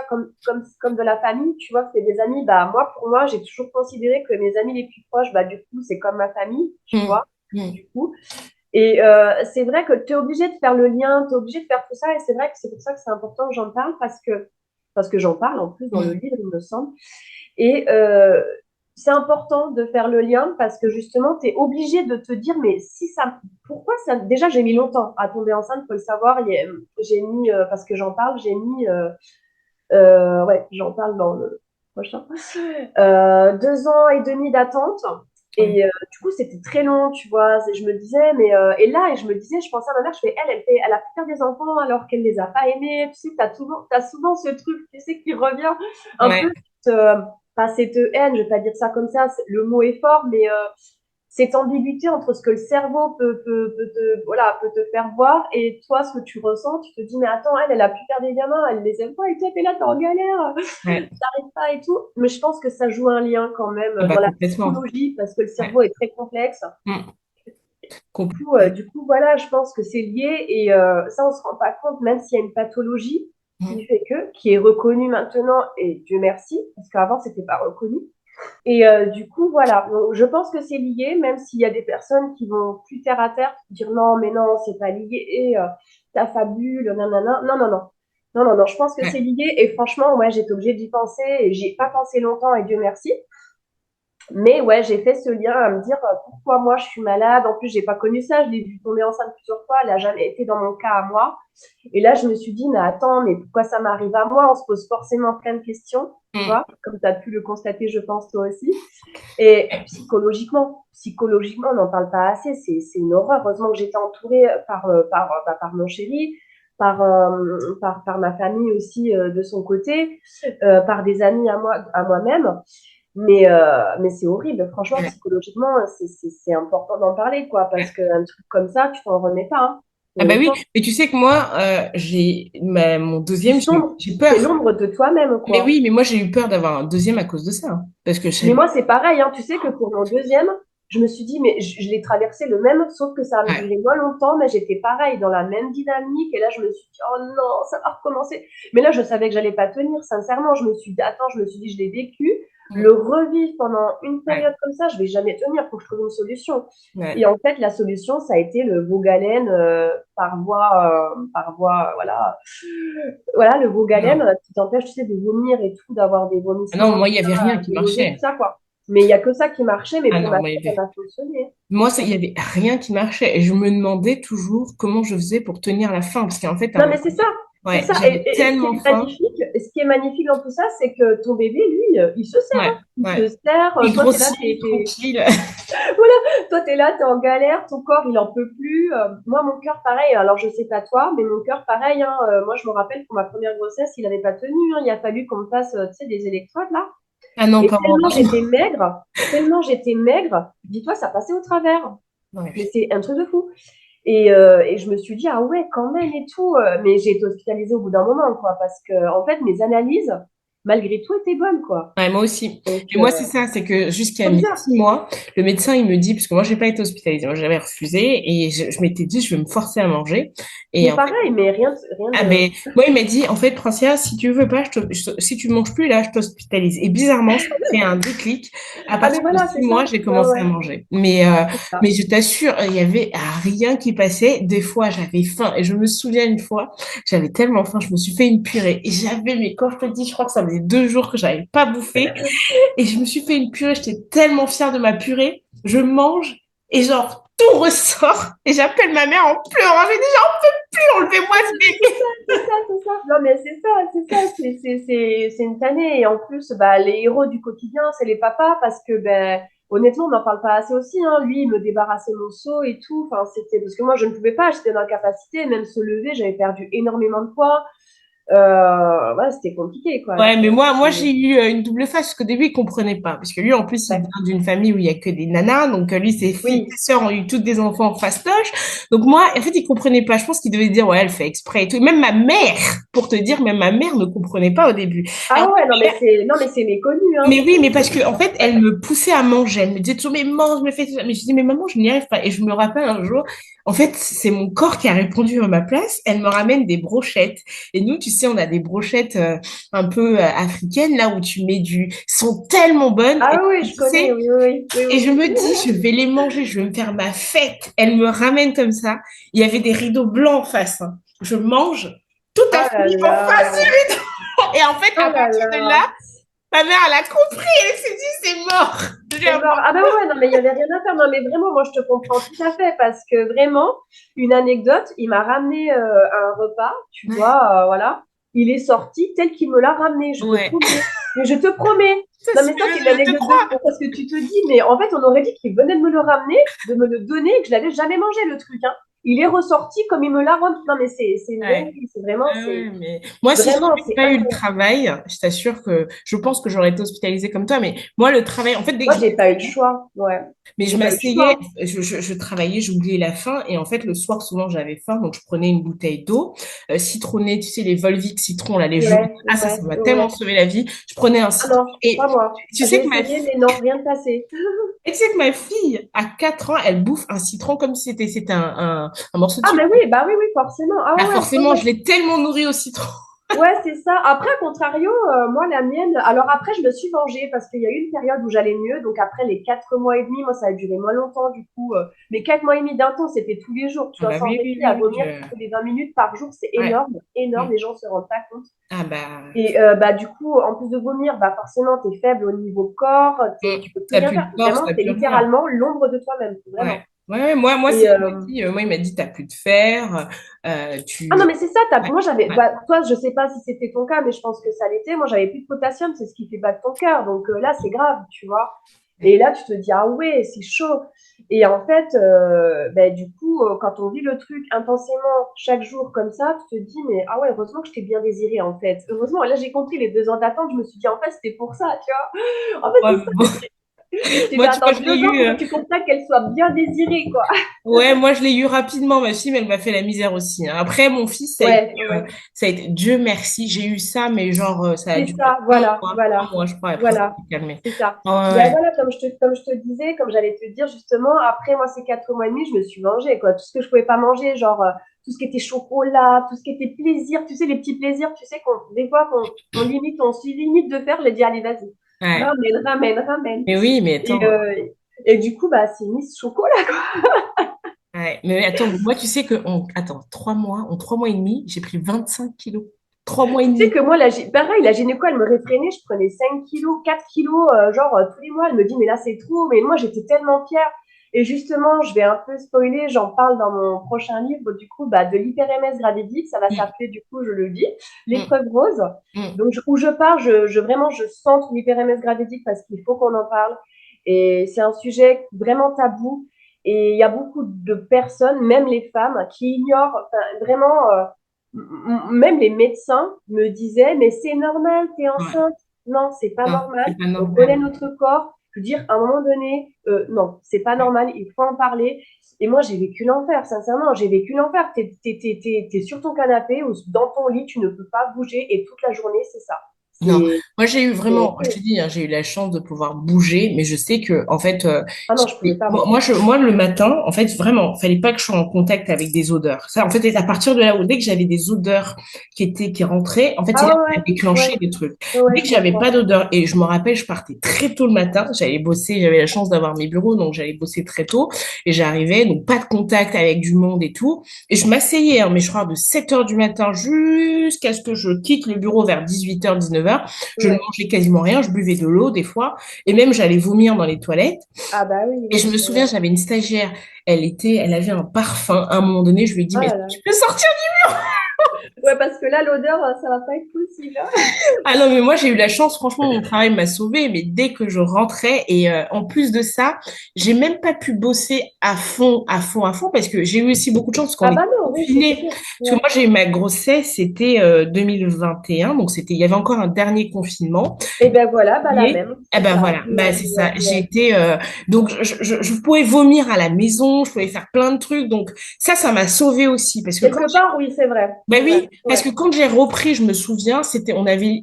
vois, comme de la famille, tu vois, c'est des amis. Bah, moi, pour moi, j'ai toujours considéré que mes amis les plus proches, bah, du coup, c'est comme ma famille, tu hum, vois, hum, du coup. Et c'est vrai que tu es obligé de faire le lien, tu es obligé de faire tout ça. Et c'est vrai que c'est pour ça que c'est important que j'en parle parce que j'en parle en plus dans le Mm. livre, il me semble. Et c'est important de faire le lien parce que justement, tu es obligé de te dire, mais si ça, pourquoi ça, déjà, j'ai mis longtemps à tomber enceinte, faut le savoir. J'ai mis, parce que j'en parle, j'ai mis, ouais, j'en parle dans le prochain, 2 ans et demi d'attente. Ouais. Et du coup, c'était très long, tu vois. Je me disais, mais et là, et je me disais, je pensais à ma mère, je fais, elle a pu faire des enfants alors qu'elle les a pas aimés. Tu sais, t'as souvent ce truc, tu sais, qui revient un Ouais. peu, pas cette haine, je vais pas dire ça comme ça, le mot est fort, mais cette ambiguïté entre ce que le cerveau peut te faire voir et toi, ce que tu ressens, tu te dis, mais attends, elle a pu faire des gamins, elle les aime pas et toi, t'es là, t'es en galère, Ouais. t'arrives pas et tout. Mais je pense que ça joue un lien quand même Ah bah dans la complètement. psychologie parce que le Ouais. cerveau est très complexe. Mm. Du coup, voilà, je pense que c'est lié et ça, on se rend pas compte, même s'il y a une pathologie Mm. qui est reconnue maintenant et Dieu merci, parce qu'avant, c'était pas reconnu. Et du coup, voilà. Donc, je pense que c'est lié, même s'il y a des personnes qui vont plus terre à terre dire non, mais non, c'est pas lié, et ta fabule, nanana. Non, non, non. Non, non, non, je pense que c'est Ouais. lié, et franchement, ouais, j'étais obligée d'y penser, et j'y ai pas pensé longtemps, et Dieu merci. Mais ouais, j'ai fait ce lien à me dire pourquoi moi je suis malade. En plus, j'ai pas connu ça. Je l'ai vu tomber enceinte plusieurs fois. Elle a jamais été dans mon cas à moi. Et là, je me suis dit, mais attends, mais pourquoi ça m'arrive à moi? On se pose forcément plein de questions, tu Mm. vois, comme tu as pu le constater, je pense, toi aussi. Et psychologiquement, on n'en parle pas assez. C'est une horreur. Heureusement que j'étais entourée par mon chéri, par ma famille aussi de son côté, par des amis à moi-même. Mais c'est horrible. Franchement, Ouais. psychologiquement, c'est important d'en parler, quoi, parce qu'un truc comme ça, tu t'en remets pas, hein. Ah bah oui, Honnêtement, mais tu sais que moi, mon tu deuxième, sombres, j'ai t'es peur. l'ombre de toi-même, Mais quoi. oui, mais moi j'ai eu peur d'avoir un deuxième à cause de ça, hein. Parce que je Mais savais. moi, c'est pareil, hein. Tu sais que pour mon deuxième, je me suis dit, mais je l'ai traversé le même, sauf que ça a Ouais. duré moins longtemps, mais j'étais pareil, dans la même dynamique. Et là, je me suis dit, oh non, ça va recommencer. Mais là, je savais que j'allais pas tenir, sincèrement. Je me suis dit, attends, je me suis dit, je l'ai vécu. Mm. Le revivre pendant une Ouais. période comme ça, je vais jamais tenir. Faut que je trouve une solution. Et Ouais. en fait, la solution, ça a été le Vaugalène voilà, voilà, le Vaugalène Non. qui t'empêche, tu sais, de vomir et tout, d'avoir des Ah non, vomissements, moi il y avait rien qui des nausées, tout marchait. ça, quoi. Mais il y a que ça qui marchait, mais Ah pour non, ma moi il fille, y ça avait. a fonctionné. Moi, il y avait rien qui marchait et je me demandais toujours comment je faisais pour tenir la faim parce qu'en fait, à un Non, mais moment, c'est ouais, ça. j'avais Et tellement faim. ce qui est magnifique dans tout ça, c'est que ton bébé, lui, il se sert, Ouais, hein. Il se ouais. sert. Il Toi, t'es là, grossit tranquille. voilà, toi, t'es là, t'es en galère, ton corps, il en peut plus. Moi, mon cœur, pareil. Alors, je sais pas toi, mais mon cœur, pareil, hein. Moi, je me rappelle pour ma première grossesse, il avait pas tenu, hein. Il a fallu qu'on me fasse, tu sais, des électrodes, là. Ah non, Et pas moi. tellement j'étais maigre, dis-toi, ça passait au travers. Mais Ouais. c'est un truc de fou. Et je me suis dit, ah ouais, quand même et tout. Mais j'ai été hospitalisée au bout d'un moment, quoi, parce que, en fait, mes analyses, malgré tout, étaient bonnes, quoi. Ouais, moi aussi. Donc, Et moi, c'est ça, c'est que jusqu'à trop mes bizarre. 6 mois, le médecin, il me dit, parce que moi, j'ai pas été hospitalisée, moi, j'avais refusé, et je m'étais dit, je vais me forcer à manger. Et Mais en fait, pareil, mais rien ah de. ben, moi, il m'a dit, en fait, Francia, si tu veux pas, si tu manges plus, là, je t'hospitalise. Et bizarrement, ça a fait un déclic. À Ah, mais partir de voilà, six c'est ça. mois, j'ai Ouais, commencé ouais, à manger. Mais c'est ça. je t'assure, il y avait rien qui passait. Des fois, j'avais faim. Et je me souviens une fois, j'avais tellement faim, je me suis fait une purée. Et j'avais, mais quand je te dis, je crois que ça faisait 2 jours que j'avais pas bouffé. Et je me suis fait une purée, j'étais tellement fière de ma purée. Je mange et genre tout ressort. Et j'appelle ma mère en pleurant. J'ai dit, j'en peux plus, enlevez-moi ce bébé. C'est ça. Non, mais c'est une tannée. Et en plus, bah, les héros du quotidien, c'est les papas, parce que, ben, honnêtement, on n'en parle pas assez aussi, hein. Lui, il me débarrassait mon seau et tout. Enfin, c'était, parce que moi, je ne pouvais pas, j'étais dans l'incapacité, même se lever, j'avais perdu énormément de poids. Ouais, c'était compliqué, quoi. Ouais, mais moi j'ai eu une double face parce qu'au début, il comprenait pas. Parce que lui, en plus, il Ouais. vient d'une famille où il y a que des nanas. Donc, lui, ses filles, Oui. ses sœurs ont eu toutes des enfants fastoches. Donc, moi, en fait, il comprenait pas. Je pense qu'il devait dire, ouais, elle fait exprès et tout. Même ma mère, pour te dire, même ma mère ne comprenait pas au début. Ah Alors, ouais, non, mais c'est méconnu, hein. mais oui, mais parce que en fait, elle me poussait à manger. Elle me disait toujours, mais mange, me fais ça. Mais je dis, mais maman, je n'y arrive pas. Et je me rappelle un jour, en fait, c'est mon corps qui a répondu à ma place. Elle me ramène des brochettes. Et nous, tu sais, on a des brochettes un peu africaines, là, où tu mets sont tellement bonnes. Ah Et, oui, tu je connais, sais, oui, oui, oui, et je oui. me dis, je vais les manger, je vais me faire ma fête. Elle me ramène comme ça. Il y avait des rideaux blancs en face, hein. Je mange tout Oh à là fait en face là, du rideau. Et en fait, oh à là partir de là, là. ma mère, elle a compris. Elle s'est dit, c'est mort. J'ai C'est un mort. Ah ben ouais, non, mais il y avait rien à faire. Non, mais vraiment, moi, je te comprends tout à fait parce que vraiment, une anecdote, il m'a ramené un repas, tu vois, voilà. Il est sorti tel qu'il me l'a ramené, je te Ouais. promets. Mais je te promets. Ça, Non, mais ça, c'est une je te anecdote de crois. fou parce que tu te dis, mais en fait, on aurait dit qu'il venait de me le ramener, de me le donner et que je l'avais jamais mangé, le truc, hein. Il est ressorti comme il me l'a ramené. Non, mais c'est une Ouais. dinguerie. C'est vraiment, Ouais, mais moi, si vraiment, j'avais c'est pas eu le incroyable. travail, je t'assure que je pense que j'aurais été hospitalisée comme toi. Mais moi, le travail, en fait, dès que Moi, j'ai pas eu le choix. Ouais. mais je J'ai pas eu le m'asseyais, choix. je travaillais, j'oubliais la faim. Et en fait, le soir, souvent, j'avais faim. Donc, je prenais une bouteille d'eau, citronnée, tu sais, les Volvic citron, là, les jaunes. Ouais, Ah, ça ouais, m'a tellement ouais. sauvé la vie. Je prenais un Ah citron. non, Et pas moi. tu sais J'ai que essayé, mais non, rien de passé. ma fille, à 4 ans, elle bouffe un citron comme si c'était un morceau de Ah, mais sucre. oui, bah oui, oui, forcément. Ah Bah, ouais, ouais, forcément, ouais. je l'ai tellement nourrie au citron. Ouais, c'est ça. Après, à contrario, moi, la mienne. Alors après, je me suis vengée parce qu'il y a eu une période où j'allais mieux. Donc après les 4 mois et demi, moi, ça a duré moins longtemps du coup. Mais 4 mois et demi d'un temps, c'était tous les jours. Tu Ah vois, bah sans oui, oui, répit oui, à oui. vomir toutes les 20 minutes par jour, c'est Ouais. énorme, énorme. Mm. Les gens se rendent pas compte. Ah bah, Et bah du coup, en plus de vomir, bah forcément, t'es faible au niveau corps. Tu peux plus t'as rien plus faire. de force, Vraiment, t'as c'est plus rien. littéralement l'ombre de toi-même, vraiment. Ouais. Ouais, ouais, moi, Et moi, il m'a dit, t'as plus de fer, ah non, tu, mais c'est ça, ouais, moi j'avais, ouais, bah, toi, je sais pas si c'était ton cas, mais je pense que ça l'était. Moi, j'avais plus de potassium, c'est ce qui fait battre ton cœur. Donc là, c'est grave, tu vois. Et ouais. là, tu te dis, ah ouais, c'est chaud. Et en fait, ben, du coup, quand on vit le truc intensément chaque jour comme ça, tu te dis, mais ah ouais, heureusement que je t'ai bien désiré, en fait. Heureusement, là, j'ai compris les 2 ans d'attente, je me suis dit, en fait, c'était pour ça, tu vois. En fait, Ouais, c'est mais ça. bon, J'ai fait moi, tu vois, je attendre l'ai 2 ans eu, pour que tu comprennes qu'elle soit bien désirée, quoi. ouais, moi, je l'ai eu rapidement, ma fille, mais elle m'a fait la misère aussi, hein. Après, mon fils, Ouais, ouais. ça a été, Dieu merci, j'ai eu ça, mais genre, ça a C'est duré ça, voilà, voilà, un mois, je crois, après, ça voilà, s'est calmé. c'est ça. Ah ouais, Ben ouais. voilà, comme je te disais, comme j'allais te dire justement, après moi ces 4 mois et demi, je me suis vengée quoi, tout ce que je pouvais pas manger, genre tout ce qui était chocolat, tout ce qui était plaisir, tu sais les petits plaisirs, tu sais qu'on des fois on se limite de faire, j'ai dit allez vas-y, Ouais. ramène, ramène, ramène. Mais oui, mais Et attends, et du coup bah c'est Miss Chocolat quoi. ouais. Mais attends, moi, tu sais que, attends, 3 mois, en 3 mois et demi, j'ai pris 25 kilos. 3 mois et Tu sais demi. que moi pareil, la gynéco elle me réfrénait, je prenais 5 kilos, 4 kilos, genre tous les mois, elle me dit mais là c'est trop, mais moi j'étais tellement fière. Et justement, je vais un peu spoiler, j'en parle dans mon prochain livre, du coup, bah, de l'hyper-MS gravidique, ça va Mm, s'appeler, du coup, je le dis, mm, l'épreuve rose. mm. Donc, où je pars, vraiment, je centre l'hyper-MS gravidique parce qu'il faut qu'on en parle. Et c'est un sujet vraiment tabou. Et il y a beaucoup de personnes, même les femmes, qui ignorent, enfin, vraiment, même les médecins me disaient, mais c'est normal, t'es Ouais. enceinte. Non, c'est pas Non, normal. c'est pas On connaît normal. notre corps. Je veux dire, à un moment donné, non, c'est pas normal, il faut en parler. Et moi, j'ai vécu l'enfer, sincèrement, j'ai vécu l'enfer. T'es sur ton canapé ou dans ton lit, tu ne peux pas bouger et toute la journée, c'est ça. Non, C'est, moi j'ai eu c'est, vraiment, je te dis, hein, j'ai eu la chance de pouvoir bouger, mais je sais que en fait, ah non, je pouvais pas, moi. moi le matin, en fait vraiment, fallait pas que je sois en contact avec des odeurs. Ça, en fait, à partir de là où dès que j'avais des odeurs qui rentraient, en fait, c'est Ah là que ça a ouais, ouais, déclenché des trucs. ouais, ouais, Dès je que j'avais pas comprends. d'odeur, et je me rappelle, je partais très tôt le matin, j'allais bosser, j'avais la chance d'avoir mes bureaux, donc j'allais bosser très tôt, et j'arrivais, donc pas de contact avec du monde et tout, et je m'asseyais, hein, mais je crois de 7 heures du matin jusqu'à ce que je quitte le bureau vers 18 h 19 h. Je ne Ouais. mangeais quasiment rien, je buvais de l'eau des fois, et même j'allais vomir dans les toilettes. Ah bah oui, Et je oui, me souviens, ouais. j'avais une stagiaire, elle avait un parfum. À un moment donné, je lui ai dit, Oh mais là là. tu peux sortir? Ouais, parce que là, l'odeur, ça va pas être possible, hein. Ah non, mais moi, j'ai eu la chance, franchement, mon travail m'a sauvée, mais dès que je rentrais, et en plus de ça, j'ai même pas pu bosser à fond, à fond, à fond, parce que j'ai eu aussi beaucoup de chance, parce qu'on Ah était bah non, oui, c'est confinés. sûr. Parce que Ouais. moi, j'ai eu ma grossesse, c'était 2021, donc il y avait encore un dernier confinement. Et ben voilà, bah la Et même, eh c'est ben ça. voilà, bah Ouais, c'est ça. ouais, J'ai ouais. été donc je pouvais vomir à la maison, je pouvais faire plein de trucs, donc ça m'a sauvée aussi parce que Quelque part, oui, c'est vrai, ben c'est vrai. oui, parce Ouais. que quand j'ai repris, je me souviens, on avait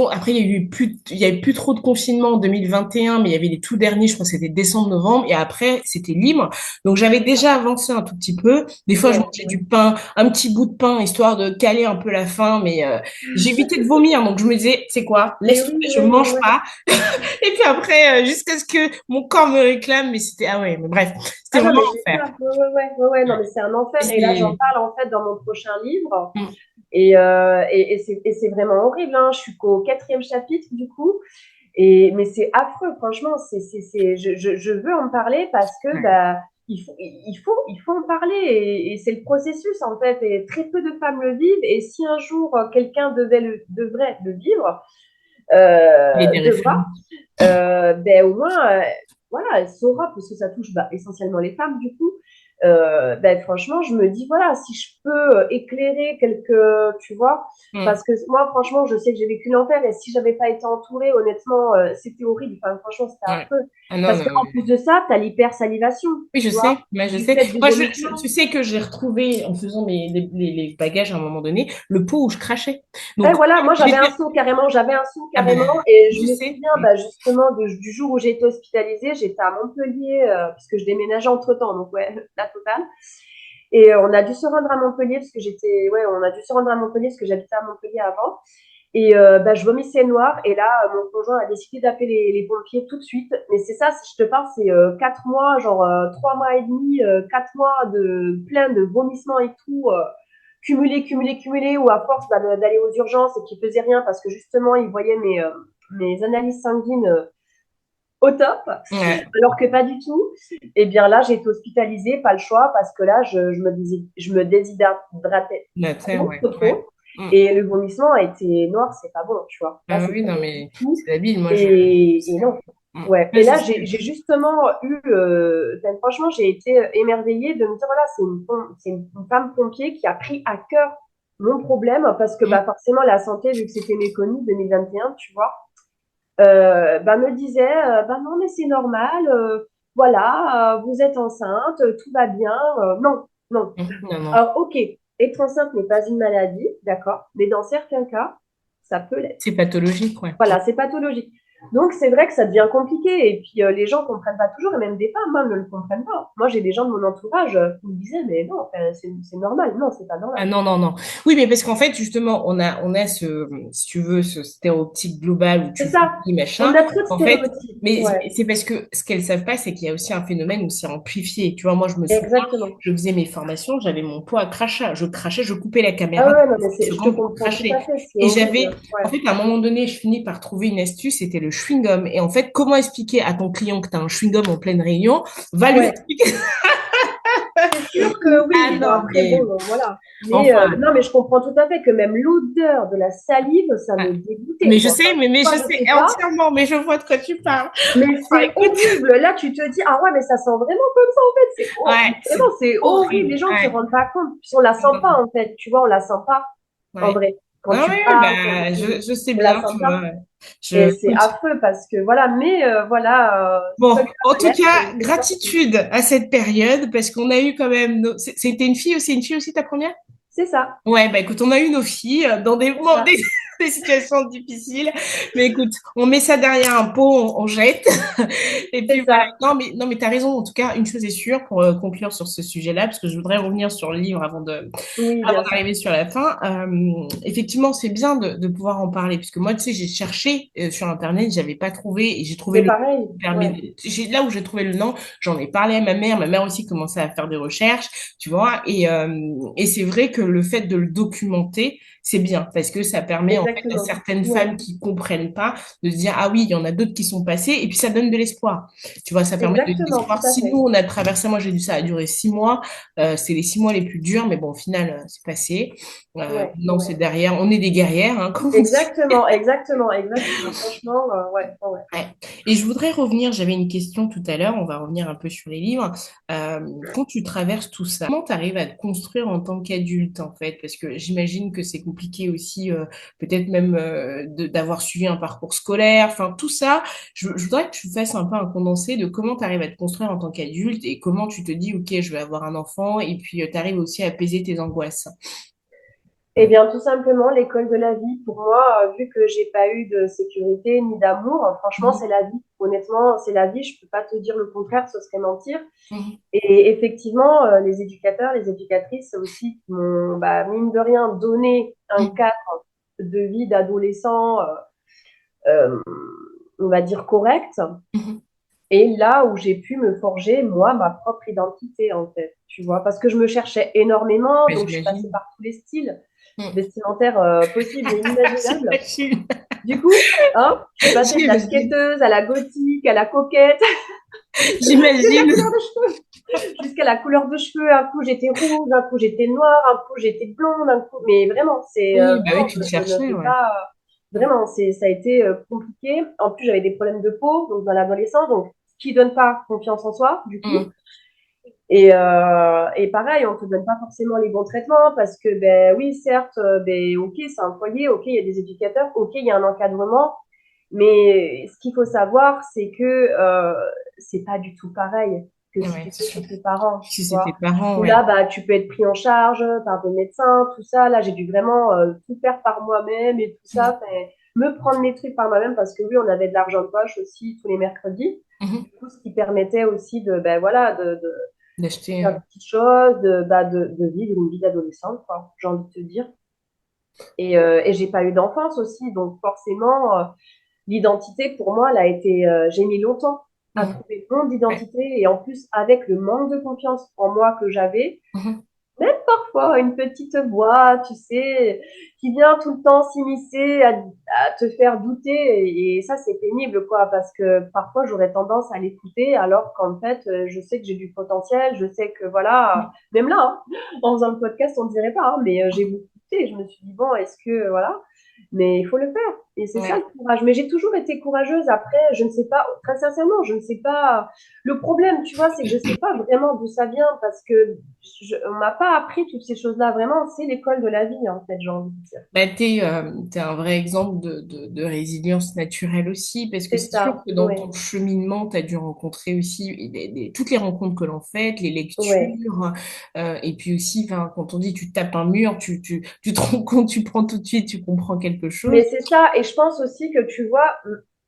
après, il y avait plus trop de confinement en 2021, mais il y avait les tout derniers, je crois que c'était décembre-novembre, et après, c'était libre. Donc, j'avais déjà avancé un tout petit peu. Des fois, je Ouais. mangeais du pain, un petit bout de pain, histoire de caler un peu la faim, mais j'évitais de vomir. Donc, je me disais, c'est quoi? Mais Laisse oui, tomber, je ouais, ouais, mange ouais. pas. Et puis après, jusqu'à ce que mon corps me réclame, mais c'était, ah ouais, mais bref, c'était Ah non, vraiment mais c'est enfer. ça. Ouais, ouais, ouais, ouais, ouais. Non, mais c'est un enfer. Et là, j'en C'est- parle en fait dans mon prochain livre. Mm. Et c'est vraiment horrible, hein. Je suis qu'au quatrième chapitre, du coup. Mais c'est affreux, franchement. Je veux en parler parce que Ouais. bah, il faut en parler. Et c'est le processus, en fait. Et très peu de femmes le vivent. Et si un jour quelqu'un devrait le vivre, Il est des devra, références. ben, au moins, voilà, elle saura, parce que ça touche bah, essentiellement les femmes, du coup. Ben, franchement, je me dis, voilà, si je peux éclairer quelques, tu vois, Mm. parce que moi, franchement, je sais que j'ai vécu l'enfer et si j'avais pas été entourée, honnêtement, c'était horrible. Enfin, franchement, c'était Ouais. affreux. Ah non, Parce non. qu'en plus de ça, tu as l'hypersalivation, Oui, je tu vois, sais, moi je du sais. fait du Moi, vomissement. tu sais que j'ai retrouvé en faisant les bagages à un moment donné, le pot où je crachais. Et Donc, voilà, moi j'étais. j'avais un seau Ah ben, carrément, et je je me sais. souviens bah, justement du jour où j'ai été hospitalisée, j'étais à Montpellier, puisque je déménageais entre-temps, donc ouais, la totale. Et on a dû se rendre à Montpellier, on a dû se rendre à Montpellier parce que j'habitais à Montpellier avant. Et bah, je vomissais noir, et là, mon conjoint a décidé d'appeler les pompiers tout de suite. Mais c'est ça, si je te parle, c'est 4 mois, genre 3 mois et demi, 4 mois de plein de vomissements et tout. Cumulé, où à force d'aller aux urgences et qui faisait rien parce que justement, ils voyaient mes analyses sanguines au top, Ouais. alors que pas du tout. Et bien là, j'ai été hospitalisée, pas le choix, parce que là, je me déshydratais Là, tu sais, trop, ouais. trop, Ouais. trop. Mm. Et le vomissement a été noir, c'est pas bon, tu vois. Là, Ah c'est oui, pas non, bon du mais tout. c'est habile, moi, je Et sais. non. Mm. Ouais. Ouais, Et je là, sais. j'ai justement eu, ben, franchement, j'ai été émerveillée de me dire, voilà, c'est une femme pompier qui a pris à cœur mon problème parce que, Mm. bah, forcément, la santé, vu que c'était méconnu 2021, tu vois, bah, me disait, bah, non, mais c'est normal, voilà, vous êtes enceinte, tout va bien. Non, non. Mm. Non, non. Alors, ok, être enceinte n'est pas une maladie, d'accord, mais dans certains cas, ça peut l'être. C'est pathologique, ouais. Voilà, c'est pathologique. Donc, c'est vrai que ça devient compliqué. Et puis, les gens ne comprennent pas toujours, et même des femmes ne le comprennent pas. Moi, j'ai des gens de mon entourage qui me disaient, mais non, enfin, c'est normal. Non, c'est pas normal. Ah non, non, non. Oui, mais parce qu'en fait, justement, on a si tu veux, ce stéréotype global où tu C'est ça. dis On machin. a trop de En fait, stéréotypes. mais Ouais, c'est parce que ce qu'elles savent pas, c'est qu'il y a aussi un phénomène où c'est amplifié. Tu vois, moi, je me souviens, exactement. je faisais mes formations, j'avais mon pot à crachat. Je crachais, je coupais la Ah caméra ouais, non, mais une je te seconde pour comprends tout à cracher. fait. C'est Et horrible. j'avais, en Ouais. fait, à un moment donné, je finis par trouver une astuce, c'était le chewing-gum. Et en fait, comment expliquer à ton client que tu as un chewing-gum en pleine réunion? Va lui Ouais. expliquer. C'est sûr que Ah oui. Bon, non, après, bon, mais voilà. Mais enfin. non, mais je comprends tout à fait que même l'odeur de la salive, ça me dégoûtait, Mais je quoi. sais, Enfin, mais moi, je je sais sais pas. entièrement, mais je vois de quoi tu parles. Mais Enfin, c'est écoute, horrible. Là, tu te dis, ah ouais, mais ça sent vraiment comme ça, en fait. ouais, Vraiment, c'est c'est horrible. horrible. Les gens ne se Ouais. rendent pas compte. Puis on la sent pas, en fait. Tu vois, on la sent pas, en Ouais. vrai. Quand Non, tu oui, oui, parles, bah, je sais on la bien, sent tu pas. vois. Et Je, c'est écoute. affreux parce que, voilà. Mais voilà, Bon, seul en tout alerte, cas, c'est pas possible. gratitude à cette période parce qu'on a eu quand même c'était une fille aussi, une fille aussi ta première? C'est ça. Ouais, bah écoute, on a eu nos filles dans C'est ça. des situations difficiles. Mais écoute, on met ça derrière un pot, on jette. Et puis C'est voilà. ça. Non, mais t'as raison. En tout cas, une chose est sûre pour conclure sur ce sujet-là, parce que je voudrais revenir sur le livre Oui, avant bien sûr. d'arriver sur la fin. Effectivement, c'est bien de pouvoir en parler, puisque moi, tu sais, j'ai cherché sur Internet, j'avais pas trouvé, et j'ai trouvé Mais le pareil. Ouais. là où j'ai trouvé le nom, j'en ai parlé à ma mère aussi commençait à faire des recherches, tu vois, et c'est vrai que le fait de le documenter, c'est bien, parce que ça permet en fait à Exactement. certaines Ouais. femmes qui comprennent pas de se dire, ah oui, il y en a d'autres qui sont passés, et puis ça donne de l'espoir. Tu vois, ça permet de donner de Exactement, tout l'espoir. à Si nous, fait. on a traversé, moi j'ai dû ça a duré 6 mois, c'est les 6 mois les plus durs, mais bon, au final, c'est passé. Ouais, Non, ouais. c'est derrière. On est des guerrières, hein, comme on dit. Exactement, exactement, exactement. Franchement, ouais, ouais. Ouais. Et je voudrais revenir, j'avais une question tout à l'heure, on va revenir un peu sur les livres. Quand tu traverses tout ça, comment tu arrives à te construire en tant qu'adulte, en fait? Parce que j'imagine que c'est compliqué aussi, peut-être même d'avoir suivi un parcours scolaire, enfin tout ça. Je voudrais que tu fasses un peu un condensé de comment tu arrives à te construire en tant qu'adulte et comment tu te dis, OK, je vais avoir un enfant, et puis tu arrives aussi à apaiser tes angoisses. Eh bien, tout simplement, l'école de la vie, pour moi, vu que j'ai pas eu de sécurité ni d'amour, franchement, Mhm. c'est la vie. Honnêtement, c'est la vie. Je peux pas te dire le contraire, ce serait mentir. Mhm. Et effectivement, les éducateurs, les éducatrices aussi qui m'ont, bah, mine de rien, donné un Mhm. cadre de vie d'adolescent, euh, on va dire correct. Mhm. Et là où j'ai pu me forger, moi, ma propre identité, en fait, tu vois, parce que je me cherchais énormément, Ouais, donc je suis passée j'imagine. par tous les styles Mhm. vestimentaires possibles et inimaginables. J'imagine. Du coup, hein, je suis passée de la J'imagine. skateuse à la gothique, à la coquette, de la J'imagine. couleur de cheveux, jusqu'à la couleur de cheveux. Un coup, j'étais rouge, un coup, j'étais noire, un coup, j'étais blonde, un coup, mais vraiment, c'est Oui, bah oui, vraiment, tu te je ne cherchais, fais ouais. pas, vraiment, ça a été compliqué. En plus, j'avais des problèmes de peau, donc dans l'adolescence, donc ce qui donne pas confiance en soi, du coup. Mhm. Et pareil, on te donne pas forcément les bons traitements parce que, ben oui, certes, ben ok, c'est un foyer, ok, il y a des éducateurs, ok, il y a un encadrement, mais ce qu'il faut savoir, c'est que c'est pas du tout pareil que si Ouais, tu c'est fais sûr. chez tes parents, Si tu c'est tes vois. parents, Où ouais. là, bah, tu peux être pris en charge par des médecins, tout ça. Là, j'ai dû vraiment tout faire par moi-même et tout Mhm. ça. Me prendre mes trucs par moi-même parce que oui, on avait de l'argent de poche aussi tous les mercredis. Mhm. Du coup, ce qui permettait aussi de, ben voilà, de D'acheter. faire des petites choses, de vivre une vie d'adolescente, quoi, j'ai envie de te dire. Et j'ai pas eu d'enfance aussi, donc forcément, l'identité, pour moi, elle a été, j'ai mis longtemps à Mhm. trouver mon Ouais. identité, et en plus, avec le manque de confiance en moi que j'avais, Mhm. même parfois une petite voix, tu sais, qui vient tout le temps s'immiscer à te faire douter, et ça, c'est pénible, quoi, parce que parfois, j'aurais tendance à l'écouter, alors qu'en fait, je sais que j'ai du potentiel, je sais que, voilà, même là, hein, en faisant le podcast, on ne dirait pas, hein, mais j'ai beaucoup écouté, je me suis dit, bon, est-ce que, voilà, mais il faut le faire. Et c'est ça Ouais. le courage. Mais j'ai toujours été courageuse. Après, je ne sais pas, très sincèrement, je ne sais pas. Le problème, tu vois, c'est que je ne sais pas vraiment d'où ça vient parce que on m'a pas appris toutes ces choses-là. Vraiment, c'est l'école de la vie, en fait, j'ai envie de dire. Bah, t'es un vrai exemple de résilience naturelle aussi, parce que C'est c'est sûr ça. que dans Oui. ton cheminement, tu as dû rencontrer aussi toutes les rencontres que l'on fait, les Ouais. lectures, et puis aussi, enfin, quand on dit tu tapes un mur, tu te rends compte, tu prends tout de suite, tu comprends quelque chose. Mais c'est ça. Et je pense aussi que tu vois,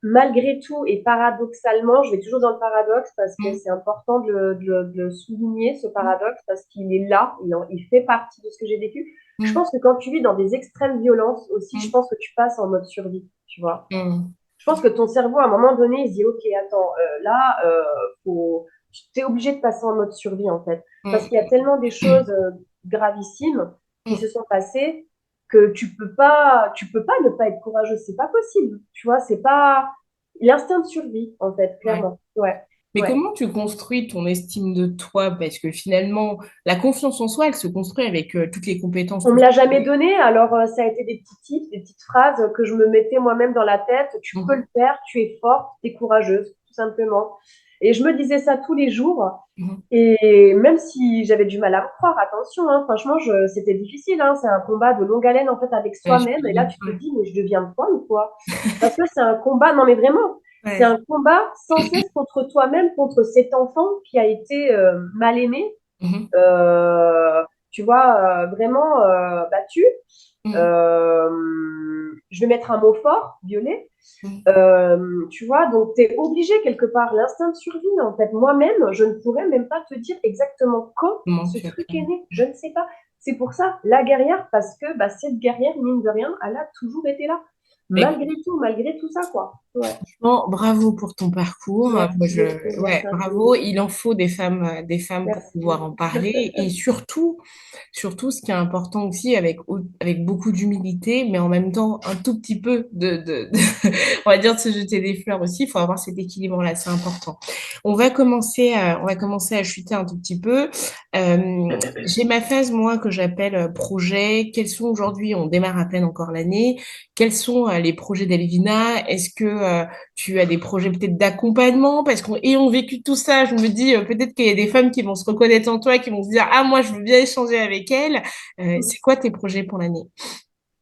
malgré tout et paradoxalement, je vais toujours dans le paradoxe parce que Mm, c'est important de le souligner, ce paradoxe, parce qu'il est là, il fait partie de ce que j'ai vécu. Je mm, pense que quand tu vis dans des extrêmes violences aussi, je mm, pense que tu passes en mode survie, tu vois. mm, Je pense que ton cerveau, à un moment donné, il se dit, OK, attends, là, tu es obligé de passer en mode survie, en fait. Parce qu'il y a mm, tellement des choses gravissimes qui mm. se sont passées que tu peux pas ne pas être courageux. C'est pas possible. Tu vois, c'est pas l'instinct de survie, en fait, Ouais. clairement. Ouais, Mais ouais. comment tu construis ton estime de toi? Parce que finalement, la confiance en soi, elle se construit avec toutes les compétences, On tout me ça. l'a jamais donné, alors ça a été des petits tips, des petites phrases que je me mettais moi-même dans la tête. Tu peux Mhm, le faire, tu es forte, tu es courageuse, tout simplement. Et je me disais ça tous les jours. mhm. Et même si j'avais du mal à me croire, attention, hein, franchement, c'était difficile. Hein, c'est un combat de longue haleine en fait avec Ouais, soi-même. Et là, j'imagine. tu te dis, mais je deviens folle ou quoi? Parce que c'est un combat, non mais vraiment, c'est Ouais. un combat sans cesse contre toi-même, contre cet enfant qui a été mal aimé, Mhm, euh, tu vois, vraiment battu. mhm, Je vais mettre un mot fort, violet. mhm. Tu vois, donc tu es obligé quelque part, l'instinct de survie, en fait. Moi-même, je ne pourrais même pas te dire exactement quand Comment ce tu as truc fait? est né. Je ne sais pas. C'est pour ça, la guerrière, parce que bah, cette guerrière, mine de rien, elle a toujours été là. Malgré tout ça, quoi. Ouais. Franchement, bravo pour ton parcours. Moi, Merci beaucoup, ouais, merci bravo. infiniment. Il en faut des femmes pour pouvoir Merci. en parler. Et surtout, ce qui est important aussi, avec beaucoup d'humilité, mais en même temps, un tout petit peu on va dire, de se jeter des fleurs aussi. Il faut avoir cet équilibre-là, c'est important. On va commencer à chuter un tout petit peu. J'ai ma phase, moi, que j'appelle projet. Quels sont aujourd'hui, on démarre à peine encore l'année. Quels sont les projets d'Elvina? Est-ce que tu as des projets peut-être d'accompagnement? Parce qu'on ayant vécu tout ça, je me dis peut-être qu'il y a des femmes qui vont se reconnaître en toi, qui vont se dire, ah, moi, je veux bien échanger avec elles. C'est quoi tes projets pour l'année?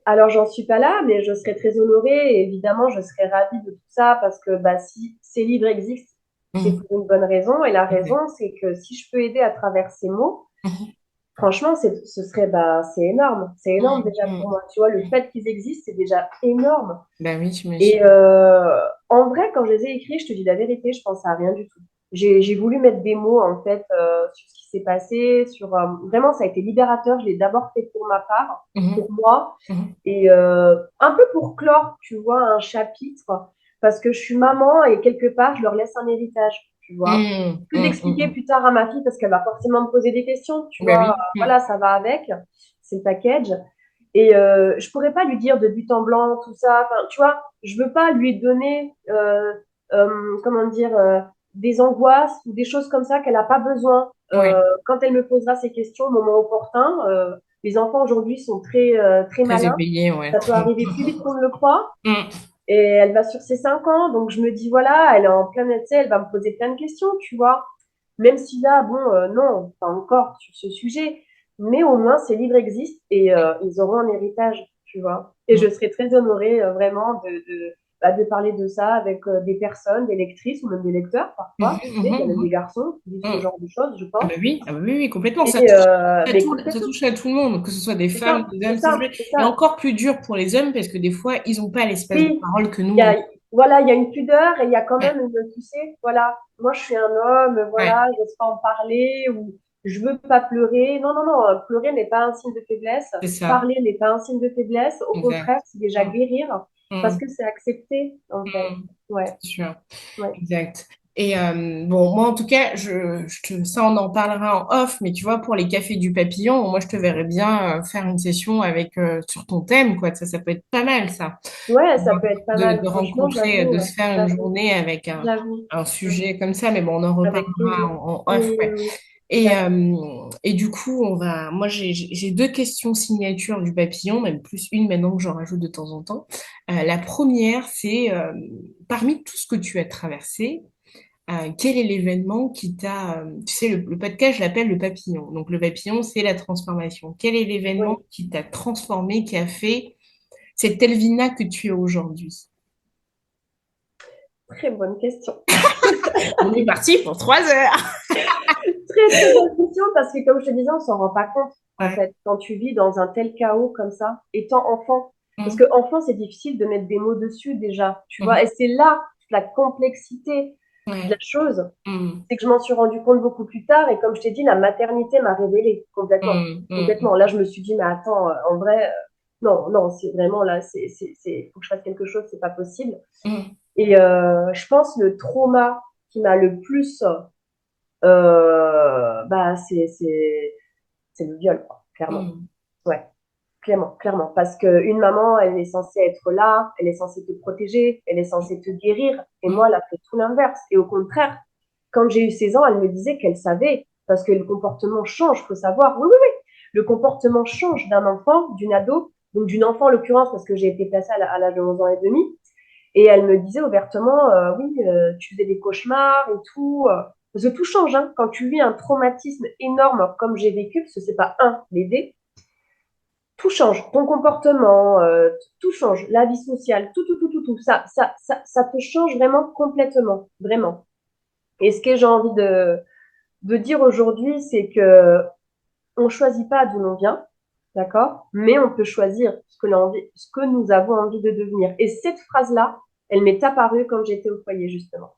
Alors, j'en suis pas là, mais je serais très honorée et évidemment, je serais ravie de tout ça parce que bah, si ces livres existent, c'est Mhm. pour une bonne raison. Et la raison, Ok. c'est que si je peux aider à travers ces mots, Mhm. franchement, c'est énorme. C'est énorme Mm, déjà pour mm. moi. Tu vois, le fait qu'ils existent, c'est déjà énorme. Bah oui, Et j'imagine. en vrai, quand je les ai écrits, je te dis la vérité, je pense à rien du tout. J'ai voulu mettre des mots, en fait, sur ce qui s'est passé, vraiment, ça a été libérateur. Je l'ai d'abord fait pour ma part, pour Mhm, moi, mhm. et un peu pour clore, tu vois, un chapitre, parce que je suis maman et quelque part, je leur laisse un héritage, tu vois. Mm, Plus mm, d'expliquer mm, plus tard à ma fille, parce qu'elle va forcément me poser des questions, tu bah vois. oui. Mm. Voilà, ça va avec, c'est le package. Et je pourrais pas lui dire de but en blanc, tout ça. Enfin, tu vois, je veux pas lui donner, comment dire, des angoisses ou des choses comme ça qu'elle a pas besoin. Ouais, Quand elle me posera ces questions au moment opportun, les enfants aujourd'hui sont très très malins. éveillé, ouais. Ça peut arriver plus vite qu'on ne le croit. Mm. Et elle va sur ses 5 ans, donc je me dis, voilà, elle est en plein essai, elle va me poser plein de questions, tu vois. Même si là, bon, non, pas encore sur ce sujet, mais au moins ces livres existent et ils auront un héritage, tu vois. Et je Mm. serais très honorée vraiment de parler de ça avec des personnes, des lectrices ou même des lecteurs parfois. Mhm, Tu sais, il y a mhm, même des mhm. garçons qui lisent ce Mm. genre de choses, je Ah pense. bah oui, ah bah oui, oui, complètement. Et mais Ça complètement, touche à tout le monde, que ce soit des c'est femmes, ça, des c'est hommes, ça touche. ça, c'est Et ça. encore plus dur pour les hommes parce que des fois, ils n'ont pas l'espace de Oui, parole que nous, il y on a. a, voilà, il y a une pudeur et il y a quand Ouais, même tu sais, voilà, moi je suis un homme, ouais, voilà, j'ose pas en parler ou je veux pas pleurer. Non, non, non, pleurer n'est pas un signe de faiblesse. c'est ça. Parler n'est pas un signe de faiblesse. Au Exact. contraire, c'est déjà Mm, guérir parce mm, que c'est accepté, en fait. mm. Ouais, C'est sûr. ouais. Exact. Et bon, moi en tout cas, ça on en parlera en off, mais tu vois, pour les cafés du papillon, moi je te verrais bien faire une session avec sur ton thème, quoi. Ça peut être pas mal, ça. Ouais, ça peut être pas De mal. Franchement, rencontrer, de j'avoue, se faire une j'avoue, journée avec j'avoue. un Mm. sujet comme ça, mais bon, on en Avec reparlera plaisir. en Oui, off, oui, ouais. oui. Et, D'accord. du coup, moi j'ai deux questions signatures du papillon, même plus une maintenant que j'en rajoute de temps en temps. La première, c'est parmi tout ce que tu as traversé, quel est l'événement qui t'a, tu sais, le podcast, je l'appelle le papillon. Donc le papillon, c'est la transformation. Quel est l'événement Oui, qui t'a transformé, qui a fait cette Elvina que tu es aujourd'hui? très bonne question. On est parti pour 3 heures. Très, très bonne question parce que, comme je te disais, on s'en rend pas compte, en Ouais. fait, quand tu vis dans un tel chaos comme ça, étant enfant. Parce que Mhm, enfant, c'est difficile de mettre des mots dessus déjà, tu vois. Et mhm. c'est là la complexité de la Ouais. chose. Mhm, C'est que je m'en suis rendu compte beaucoup plus tard. Et comme je t'ai dit, la maternité m'a révélé complètement. mhm, Complètement. mhm, Là, je me suis dit, mais attends, en vrai, non, non, c'est vraiment là, faut que je fasse quelque chose, c'est pas possible. mhm, Et je pense le trauma qui m'a le plus bah, c'est le viol, quoi, clairement. mhm, Ouais, clairement, clairement. Parce qu'une maman, elle est censée être là, elle est censée te protéger, elle est censée te guérir. Et moi, mhm, elle a fait tout l'inverse. Et au contraire, quand j'ai eu 16 ans, elle me disait qu'elle savait, parce que le comportement change, faut savoir. Oui, oui, oui. Le comportement change d'un enfant, d'une ado, donc d'une enfant en l'occurrence, parce que j'ai été placée à l'âge de 11 ans et demi. Et elle me disait ouvertement, oui, tu faisais des cauchemars et tout. Parce que tout change, hein. Quand tu vis un traumatisme énorme comme j'ai vécu, parce que c'est pas un, mais des, tout change. Ton comportement, tout change. La vie sociale, tout. Ça te change vraiment complètement, vraiment. Et ce que j'ai envie de dire aujourd'hui, c'est que on choisit pas d'où l'on vient, d'accord? Mais on peut choisir ce que nous avons envie de devenir. Et cette phrase-là, elle m'est apparue quand j'étais au foyer, justement.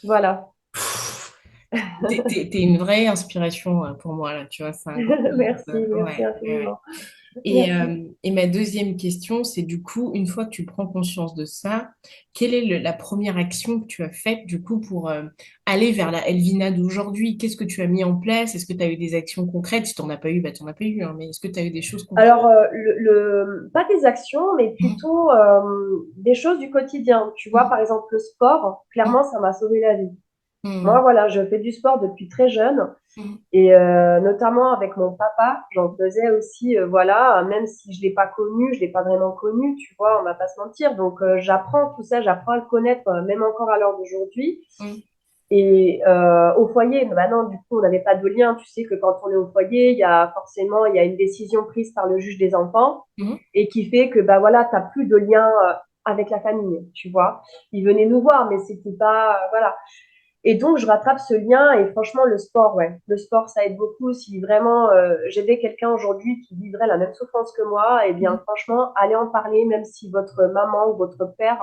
Voilà. T'es une vraie inspiration pour moi, là, tu vois, c'est incroyable. Merci, merci Ouais, ouais, ouais. infiniment. Merci. Et ma deuxième question, c'est du coup, une fois que tu prends conscience de ça, quelle est la première action que tu as faite du coup pour aller vers la Elvina d'aujourd'hui? Qu'est-ce que tu as mis en place? Est-ce que tu as eu des actions concrètes? Si tu n'en as pas eu, bah, tu n'en as pas eu, hein, mais est-ce que tu as eu des choses concrètes? Alors, pas des actions, mais Mhm, plutôt des choses du quotidien. Tu vois, par exemple, le sport, clairement, ça m'a sauvé la vie. Moi, mhm, voilà, je fais du sport depuis très jeune. mhm, Et notamment avec mon papa, j'en faisais aussi, voilà, même si je l'ai pas connu, je l'ai pas vraiment connu, tu vois, on va pas se mentir. Donc j'apprends tout ça, j'apprends à le connaître, même encore à l'heure d'aujourd'hui. mhm, Et au foyer, bah non, du coup, on n'avait pas de lien. Tu sais que quand on est au foyer, il y a une décision prise par le juge des enfants mhm, et qui fait que bah voilà, t'as plus de lien avec la famille, tu vois. Ils venaient nous voir, mais c'était pas voilà. Et donc, je rattrape ce lien et franchement, le sport, ouais. Le sport, ça aide beaucoup. Si vraiment j'aidais quelqu'un aujourd'hui qui vivrait la même souffrance que moi, eh bien, franchement, allez en parler, même si votre maman ou votre père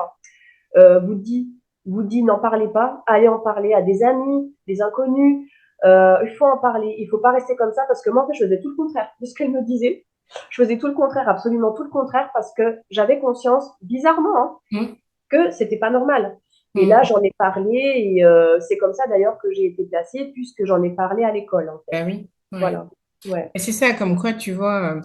euh, vous dit, vous dit n'en parlez pas, allez en parler à des amis, des inconnus. Il faut en parler. Il faut pas rester comme ça parce que moi, en fait, je faisais tout le contraire de ce qu'elle me disait. Je faisais tout le contraire, absolument tout le contraire, parce que j'avais conscience, bizarrement, hein, Mm. que c'était pas normal. Et Mm. là, j'en ai parlé, et c'est comme ça d'ailleurs que j'ai été placée, puisque j'en ai parlé à l'école, en fait. Bah oui, ouais. Voilà. Ouais. Et c'est ça, comme quoi, tu vois,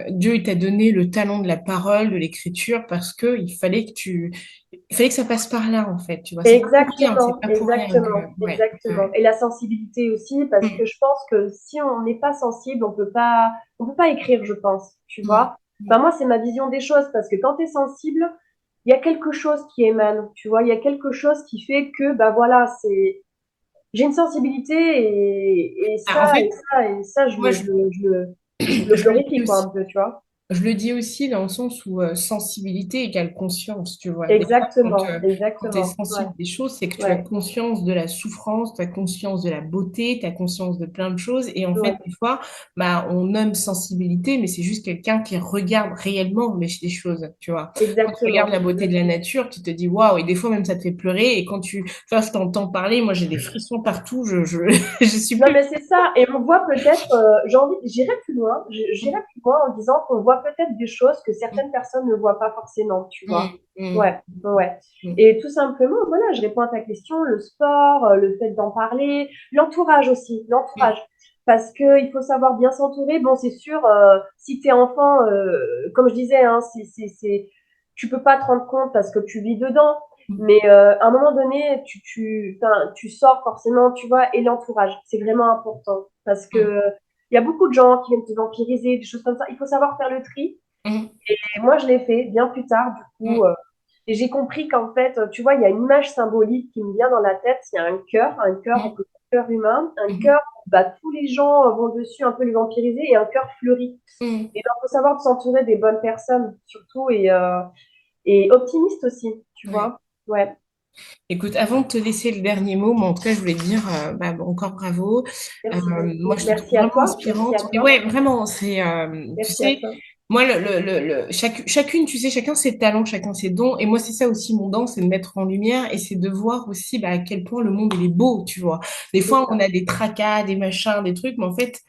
Dieu, il t'a donné le talent de la parole, de l'écriture, parce que il fallait que ça passe par là, en fait, tu vois. C'est pas pour rien, c'est Exactement, pas pour rien que, exactement, ouais, exactement. ouais. Et la sensibilité aussi, parce Mm. que je pense que si on n'est pas sensible, on peut pas écrire, je pense, tu Mm. vois. Enfin, moi, c'est ma vision des choses, parce que quand tu es sensible, il y a quelque chose qui émane, tu vois, il y a quelque chose qui fait que, bah voilà, j'ai une sensibilité et Ah, en fait, je moi, je le je le dis glorifie, quoi, aussi. un peu, tu vois. Je le dis aussi dans le sens où sensibilité égale conscience, tu vois. Des fois, Exactement, quand tu es exactement. Ouais, sensible des choses, c'est que tu as ouais, conscience de la souffrance, tu as conscience de la beauté, tu as conscience de plein de choses. Et en fait, ouais, des fois, bah, on nomme sensibilité, mais c'est juste quelqu'un qui regarde réellement les choses, tu vois. Quand tu regardes exactement. la beauté de la nature, tu te dis waouh, et des fois même ça te fait pleurer. Et quand je t'entends parler, moi j'ai des frissons partout, je suis Non, plus. mais c'est ça. Et on voit peut-être, j'irai plus loin, j'irai plus loin en disant qu'on voit peut-être des choses que certaines personnes ne voient pas forcément, tu vois. Mm, mm, Ouais, ouais. mm, Et tout simplement, voilà, je réponds à ta question, le sport, le fait d'en parler, l'entourage aussi, mm, l'entourage. Parce que il faut savoir bien s'entourer. Bon, c'est sûr, si t'es enfant, comme je disais, hein, tu peux pas te rendre compte parce que tu vis dedans. mm, Mais à un moment donné, enfin, tu sors forcément, tu vois, et l'entourage, c'est vraiment important parce mm, que il y a beaucoup de gens qui viennent te vampiriser, des choses comme ça. Il faut savoir faire le tri. mm, Et moi, je l'ai fait bien plus tard, du coup, mm, et j'ai compris qu'en fait, tu vois, il y a une image symbolique qui me vient dans la tête. Il y a un cœur, on mm, peut dire cœur humain, un mm, cœur, bah, tous les gens vont dessus un peu les vampiriser, et un cœur fleuri. mm. Et ben, faut savoir s'entourer des bonnes personnes, surtout, et optimiste aussi, tu Ouais. vois. Ouais. Écoute, avant de te laisser le dernier mot, moi, en tout cas, je voulais te dire bah, bon, encore bravo. Merci Moi, beaucoup. je te trouve Merci à vraiment toi. Merci à inspirante. Et toi. ouais, vraiment, tu Merci à sais, toi. moi, chacune, tu sais, chacun ses talents, chacun ses dons. Et moi, c'est ça aussi mon don, c'est de mettre en lumière et c'est de voir aussi bah, à quel point le monde, il est beau, tu vois. Des C'est fois, on ça. a des tracas, des machins, des trucs, mais en fait,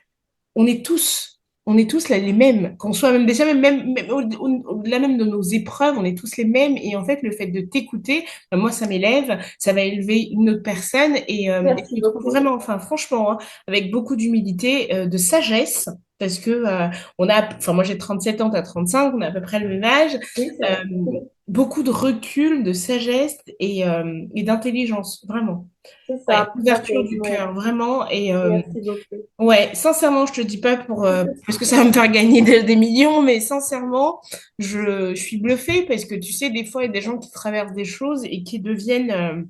on est tous, on est tous là, les mêmes, qu'on soit même déjà même au-delà même de nos épreuves, on est tous les mêmes. Et en fait, le fait de t'écouter, moi, ça m'élève, ça va élever une autre personne. Et Merci je trouve beaucoup. vraiment, enfin, franchement, hein, avec beaucoup d'humilité, de sagesse. Parce que enfin moi j'ai 37 ans, t'as 35, on a à peu près le même âge, Oui, c'est euh, vrai. beaucoup de recul, de sagesse et d'intelligence, vraiment. C'est Ouais, ça, tout à ouverture fait. du Ouais. cœur, vraiment. Merci beaucoup. Ouais, sincèrement, je te dis pas parce que ça va me faire gagner des millions, mais sincèrement, je suis bluffée parce que tu sais, des fois, il y a des gens qui traversent des choses et qui deviennent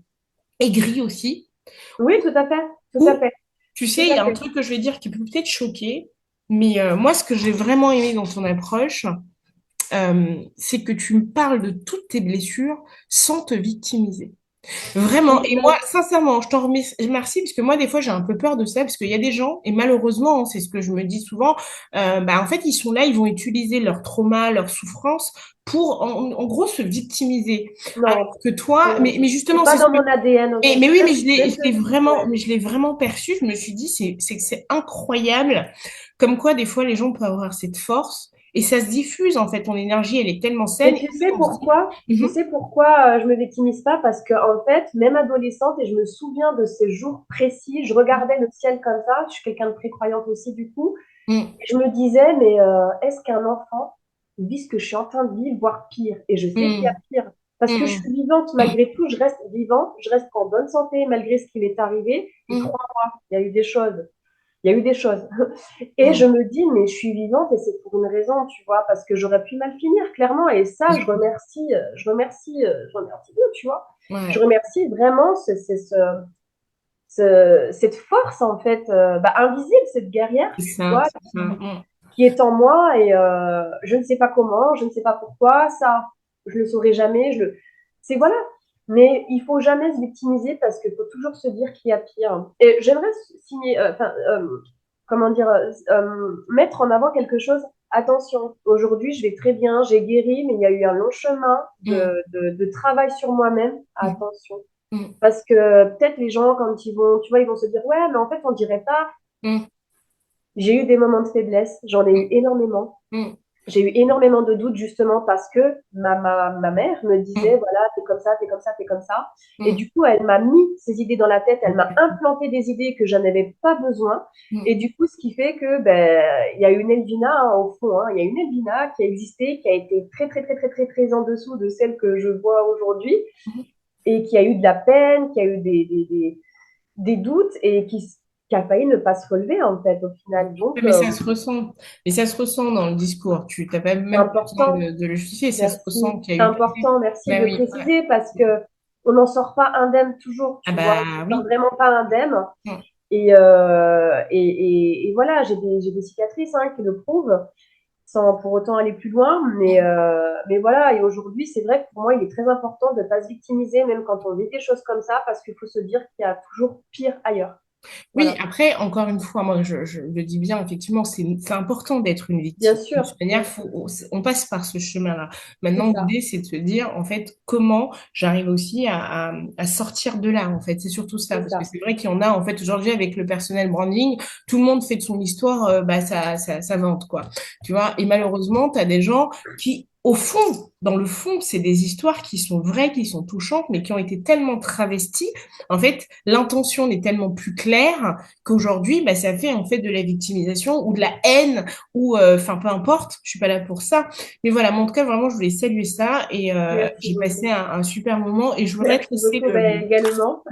aigris aussi. Oui, tout à fait. Tout à Ou, fait. tu Tout sais, il y à a un fait. truc que je vais dire qui peut peut-être choquer, mais moi, ce que j'ai vraiment aimé dans ton approche, c'est que tu me parles de toutes tes blessures sans te victimiser. Vraiment. Et moi, sincèrement, je t'en remercie parce que moi, des fois, j'ai un peu peur de ça parce qu'il y a des gens, et malheureusement, hein, c'est ce que je me dis souvent, bah, en fait, ils sont là, ils vont utiliser leur trauma, leur souffrance pour, en gros, se victimiser. Alors Non, que toi, non. mais C'est justement, pas c'est ce dans que mon ADN mais aujourd'hui. oui, Ça, je je l'ai vraiment, ouais. mais je l'ai vraiment perçu. Je me suis dit, c'est que c'est incroyable, comme quoi des fois les gens peuvent avoir cette force et ça se diffuse en fait. Ton énergie, elle est tellement saine. Et Et en fait, on se dit, tu Mhm, sais pourquoi je me victimise pas? Parce que, en fait, même adolescente, et je me souviens de ces jours précis, je regardais le ciel comme ça. Je suis quelqu'un de très croyante aussi, du coup. mhm, Et je me disais, mais est-ce qu'un enfant vit ce que je suis en train de vivre, voire pire? Et je sais qu'il y a mhm, pire. Parce que je mhm, suis vivante malgré tout, je reste vivante, je reste en bonne santé malgré ce qui m'est arrivé. Et mhm, crois-moi, il y a eu des choses. Il y a eu des choses. Et je mhm, me dis, mais je suis vivante et c'est pour une raison, tu vois, parce que j'aurais pu mal finir, clairement. Et ça, je remercie Dieu, tu vois. Je ouais, remercie vraiment cette force, en fait, bah, invisible, cette guerrière, c'est tu ça, vois, c'est ça. Mhm. qui est en moi. Et je ne sais pas comment, je ne sais pas pourquoi. Ça, je ne le saurai jamais. C'est voilà. Mais il faut jamais se victimiser parce qu'il faut toujours se dire qu'il y a pire. Et j'aimerais signer, comment dire, mettre en avant quelque chose. Attention, aujourd'hui, je vais très bien, j'ai guéri, mais il y a eu un long chemin Mm, de travail sur moi-même. mm, Attention. mm, Parce que peut-être les gens, quand ils vont, tu vois, ils vont se dire, ouais, mais en fait, on dirait pas. mm, J'ai eu des moments de faiblesse, j'en ai eu énormément. mm, J'ai eu énormément de doutes justement parce que ma mère me disait, mm, voilà, t'es comme ça, t'es comme ça, t'es comme ça. Et mm, du coup, elle m'a mis ces idées dans la tête, elle m'a implanté des idées que je n'avais pas besoin. mm, Et du coup, ce qui fait que, ben, il y a une Elvina, hein, au fond, hein, il y a une Elvina qui a existé, qui a été très, très, très, très, très, très en dessous de celle que je vois aujourd'hui mm. et qui a eu de la peine, qui a eu des doutes et qui a failli ne pas se relever, en fait, au final. Donc, Mais ça se ressent. Mais ça se ressent dans le discours. Tu n'as pas c'est même pas besoin important. de le justifier. Ça se ressent Merci. qu'il y C'est a eu. important, merci de Ben le oui. Ouais. préciser parce que on n'en sort pas indemne toujours, Ah tu vois. On bah n'en sort oui. vraiment pas indemne. Mm. Et voilà, j'ai des cicatrices hein, qui le prouvent, sans pour autant aller plus loin. Mais voilà, et aujourd'hui, c'est vrai que pour moi, il est très important de ne pas se victimiser, même quand on vit des choses comme ça, parce qu'il faut se dire qu'il y a toujours pire ailleurs. Oui, Voilà. après, encore une fois, moi, je le dis bien, effectivement, c'est important d'être une Bien victime. De sûr, toute manière, bien sûr. on passe par ce chemin-là. C'est Maintenant, ça, l'idée, c'est de se dire, en fait, comment j'arrive aussi à sortir de là, en fait. C'est surtout ça, c'est parce que ça. c'est vrai qu'il y en a, en fait, aujourd'hui, avec le personnel branding, tout le monde fait de son histoire, bah, ça vante, quoi. Tu vois, et malheureusement, tu as des gens qui, au fond, dans le fond, c'est des histoires qui sont vraies, qui sont touchantes, mais qui ont été tellement travesties. En fait, l'intention n'est tellement plus claire qu'aujourd'hui, bah, ça fait en fait de la victimisation ou de la haine ou enfin peu importe, je suis pas là pour ça. Mais voilà, moi, en tout cas, vraiment, je voulais saluer ça et Merci j'ai passé beaucoup. un super moment et je voudrais te Merci laisser beaucoup ben, également.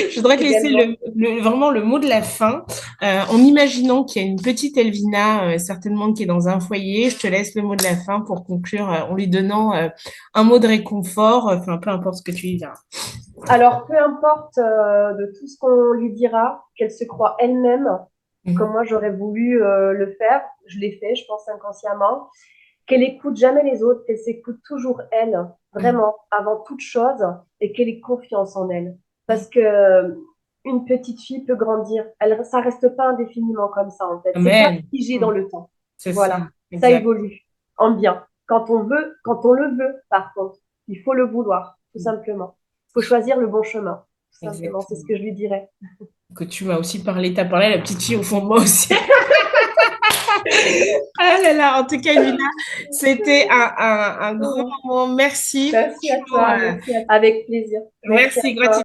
je voudrais te laisser Également. vraiment le mot de la fin en imaginant qu'il y a une petite Elvina certainement qui est dans un foyer. Je te laisse le mot de la fin pour conclure en lui donnant un mot de réconfort, enfin peu importe ce que tu lui diras. Alors, peu importe de tout ce qu'on lui dira, qu'elle se croit elle-même, comme Mhm. moi j'aurais voulu le faire, je l'ai fait, je pense inconsciemment, qu'elle écoute jamais les autres, qu'elle s'écoute toujours elle, Mhm. vraiment, avant toute chose, et qu'elle ait confiance en elle. Mhm. Parce que une petite fille peut grandir, ça reste pas indéfiniment comme ça en fait. C'est pas Amen. figé dans Mhm. le temps. C'est ça, Voilà, ça exact. évolue en bien. Quand on veut, quand on le veut, par contre, il faut le vouloir, tout simplement. Il faut choisir le bon chemin, tout simplement. C'est ce Exactement. que je lui dirais. Que tu m'as aussi parlé, t'as parlé à la petite fille au fond de moi aussi. Ah là là, en tout cas, Elvina, c'était un grand moment. Merci. Merci à Franchement, toi, merci à toi. Avec plaisir. Merci à merci, toi. gratitude.